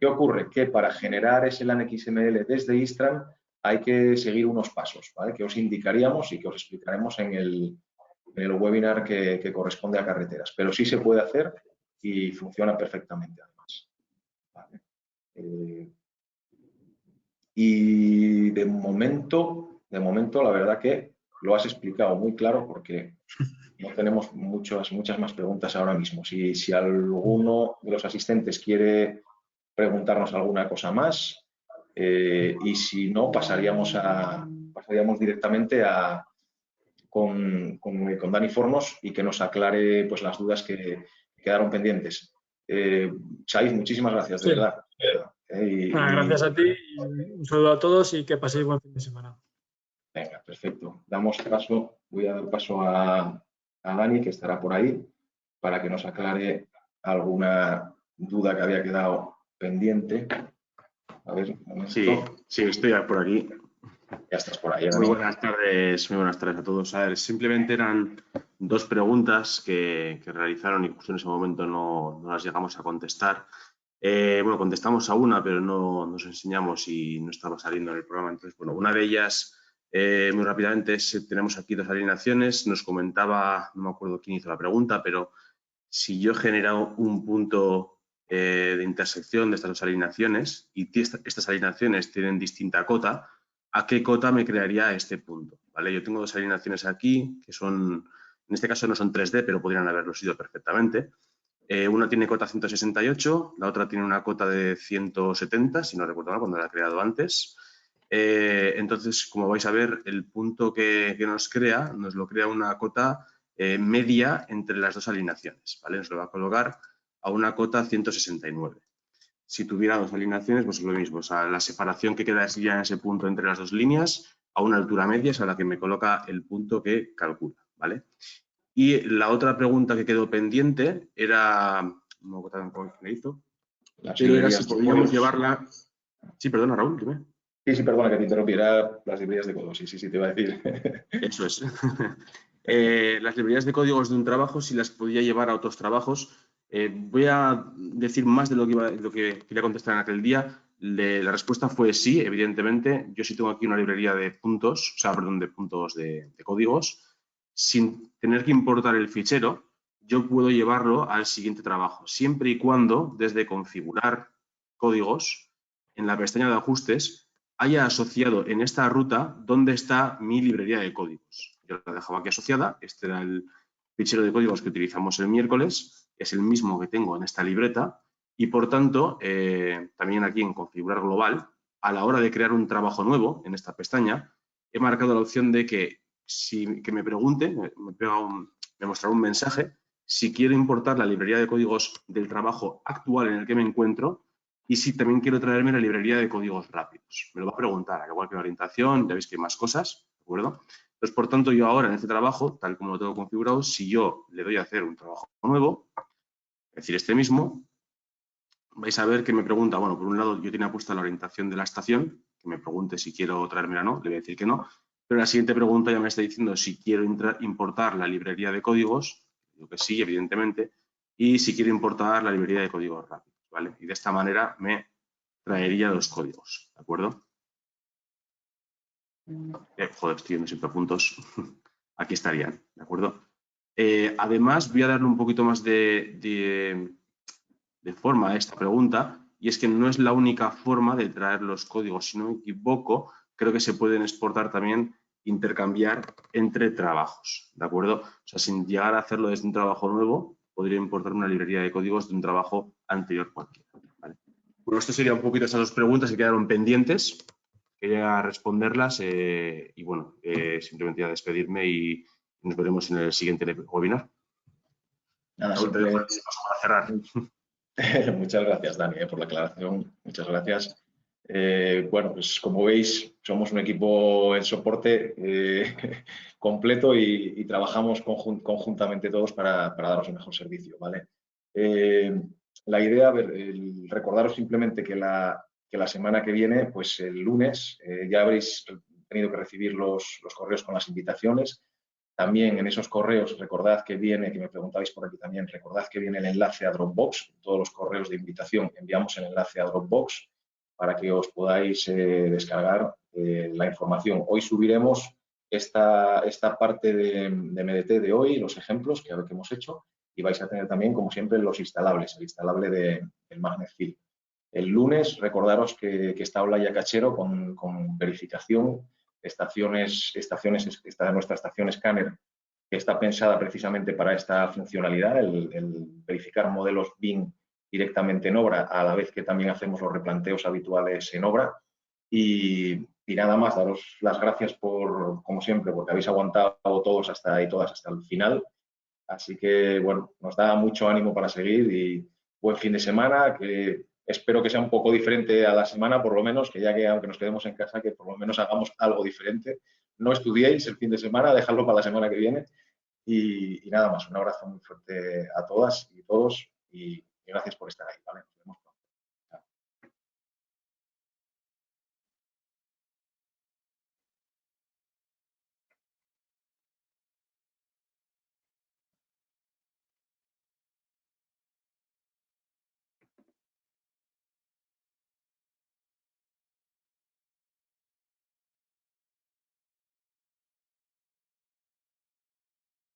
A: ¿Qué ocurre? Que para generar ese LAN XML desde Istran hay que seguir unos pasos, ¿vale? Que os indicaríamos y que os explicaremos en el webinar que corresponde a carreteras. Pero sí se puede hacer y funciona perfectamente además. ¿Vale? Y de momento, la verdad que lo has explicado muy claro porque no tenemos muchas más preguntas ahora mismo. Si alguno de los asistentes quiere preguntarnos alguna cosa más y si no, pasaríamos directamente con Dani Fornos y que nos aclare pues, las dudas que quedaron pendientes. Saiz, muchísimas gracias, de verdad.
B: Gracias a ti, y un saludo a todos y que paséis buen fin de semana.
A: Venga, perfecto. Voy a dar paso a Dani, que estará por ahí, para que nos aclare alguna duda que había quedado pendiente. A ver, un momento.
C: Sí, estoy por aquí.
A: Ya estás por ahí.
C: Muy buenas tardes a todos. A ver, simplemente eran 2 preguntas que realizaron y justo en ese momento no las llegamos a contestar. Bueno, contestamos a una, pero no nos enseñamos y no estaba saliendo en el programa. Entonces, bueno, una de ellas, muy rápidamente, tenemos aquí 2 alineaciones. Nos comentaba, no me acuerdo quién hizo la pregunta, pero si yo he generado un punto de intersección de estas 2 alineaciones y estas alineaciones tienen distinta cota, ¿a qué cota me crearía este punto? ¿Vale? Yo tengo 2 alineaciones aquí que son, en este caso no son 3D, pero podrían haberlo sido perfectamente. Una tiene cota 168, la otra tiene una cota de 170, si no recuerdo mal, cuando la he creado antes. Entonces, como vais a ver, el punto que nos lo crea una cota media entre las dos alineaciones, ¿vale? Nos lo va a colocar a una cota 169. Si tuviera dos alineaciones, pues es lo mismo. O sea, la separación que queda ya en ese punto entre las dos líneas, a una altura media, es a la que me coloca el punto que calcula, ¿vale? Y la otra pregunta que quedó pendiente era, no me acuerdo cuál me hizo, pero era si podíamos llevarla... Sí, perdona, Raúl, dime.
A: Sí, perdona que te interrumpiera, las librerías de código, sí, te iba a decir.
C: Eso es. Las librerías de códigos de un trabajo, si las podía llevar a otros trabajos. Voy a decir más de lo que quería contestar en aquel día. La respuesta fue sí, evidentemente. Yo sí tengo aquí una librería de puntos, de puntos de códigos. Sin tener que importar el fichero, yo puedo llevarlo al siguiente trabajo, siempre y cuando, desde configurar códigos, en la pestaña de ajustes, haya asociado en esta ruta dónde está mi librería de códigos. Yo la dejaba aquí asociada, este era el fichero de códigos que utilizamos el miércoles, es el mismo que tengo en esta libreta y, por tanto, también aquí en configurar global, a la hora de crear un trabajo nuevo en esta pestaña, he marcado la opción de que me pregunte, me mostrará un mensaje si quiero importar la librería de códigos del trabajo actual en el que me encuentro y si también quiero traerme la librería de códigos rápidos. Me lo va a preguntar, al igual que la orientación, ya veis que hay más cosas, ¿de acuerdo? Entonces, por tanto, yo ahora en este trabajo, tal como lo tengo configurado, si yo le doy a hacer un trabajo nuevo, es decir, este mismo, vais a ver que me pregunta, bueno, por un lado yo tenía puesta la orientación de la estación, que me pregunte si quiero traérmela o no, le voy a decir que no, pero la siguiente pregunta ya me está diciendo si quiero importar la librería de códigos, digo que sí, evidentemente, y si quiero importar la librería de códigos rápidos, ¿vale? Y de esta manera me traería los códigos, ¿de acuerdo? Joder, estoy viendo siempre puntos. Aquí estarían, ¿de acuerdo? Además, voy a darle un poquito más de forma a esta pregunta, y es que no es la única forma de traer los códigos. Si no me equivoco, creo que se pueden exportar también, intercambiar entre trabajos, ¿de acuerdo? O sea, sin llegar a hacerlo desde un trabajo nuevo, podría importar una librería de códigos de un trabajo anterior cualquiera, ¿vale? Bueno, esto sería un poquito esas dos preguntas que quedaron pendientes. Quería responderlas y, bueno, simplemente ya despedirme y nos veremos en el siguiente webinar.
A: Nada,
C: para cerrar.
A: Muchas gracias, Dani, por la aclaración. Muchas gracias. Bueno, pues como veis, somos un equipo en soporte completo y trabajamos conjuntamente todos para daros el mejor servicio, ¿vale? La idea, a ver, recordaros simplemente que la semana que viene, pues el lunes, ya habréis tenido que recibir los correos con las invitaciones. También en esos correos, recordad que viene, que me preguntabais por aquí también, recordad que viene el enlace a Dropbox. Todos los correos de invitación enviamos el enlace a Dropbox para que os podáis descargar la información. Hoy subiremos esta parte de MDT de hoy, los ejemplos que hemos hecho, y vais a tener también, como siempre, los instalables, el instalable del MagnetField. El lunes, recordaros que está Olaya Cachero con verificación, nuestra estación escáner, que está pensada precisamente para esta funcionalidad, el verificar modelos BIM directamente en obra, a la vez que también hacemos los replanteos habituales en obra. Y nada más, daros las gracias como siempre, porque habéis aguantado todos y todas hasta el final. Así que, bueno, nos da mucho ánimo para seguir y buen fin de semana, que espero que sea un poco diferente a la semana, por lo menos, que ya que aunque nos quedemos en casa, que por lo menos hagamos algo diferente. No estudiéis el fin de semana, dejadlo para la semana que viene. Y nada más, un abrazo muy fuerte a todas y todos y gracias por estar ahí, ¿vale? Nos vemos.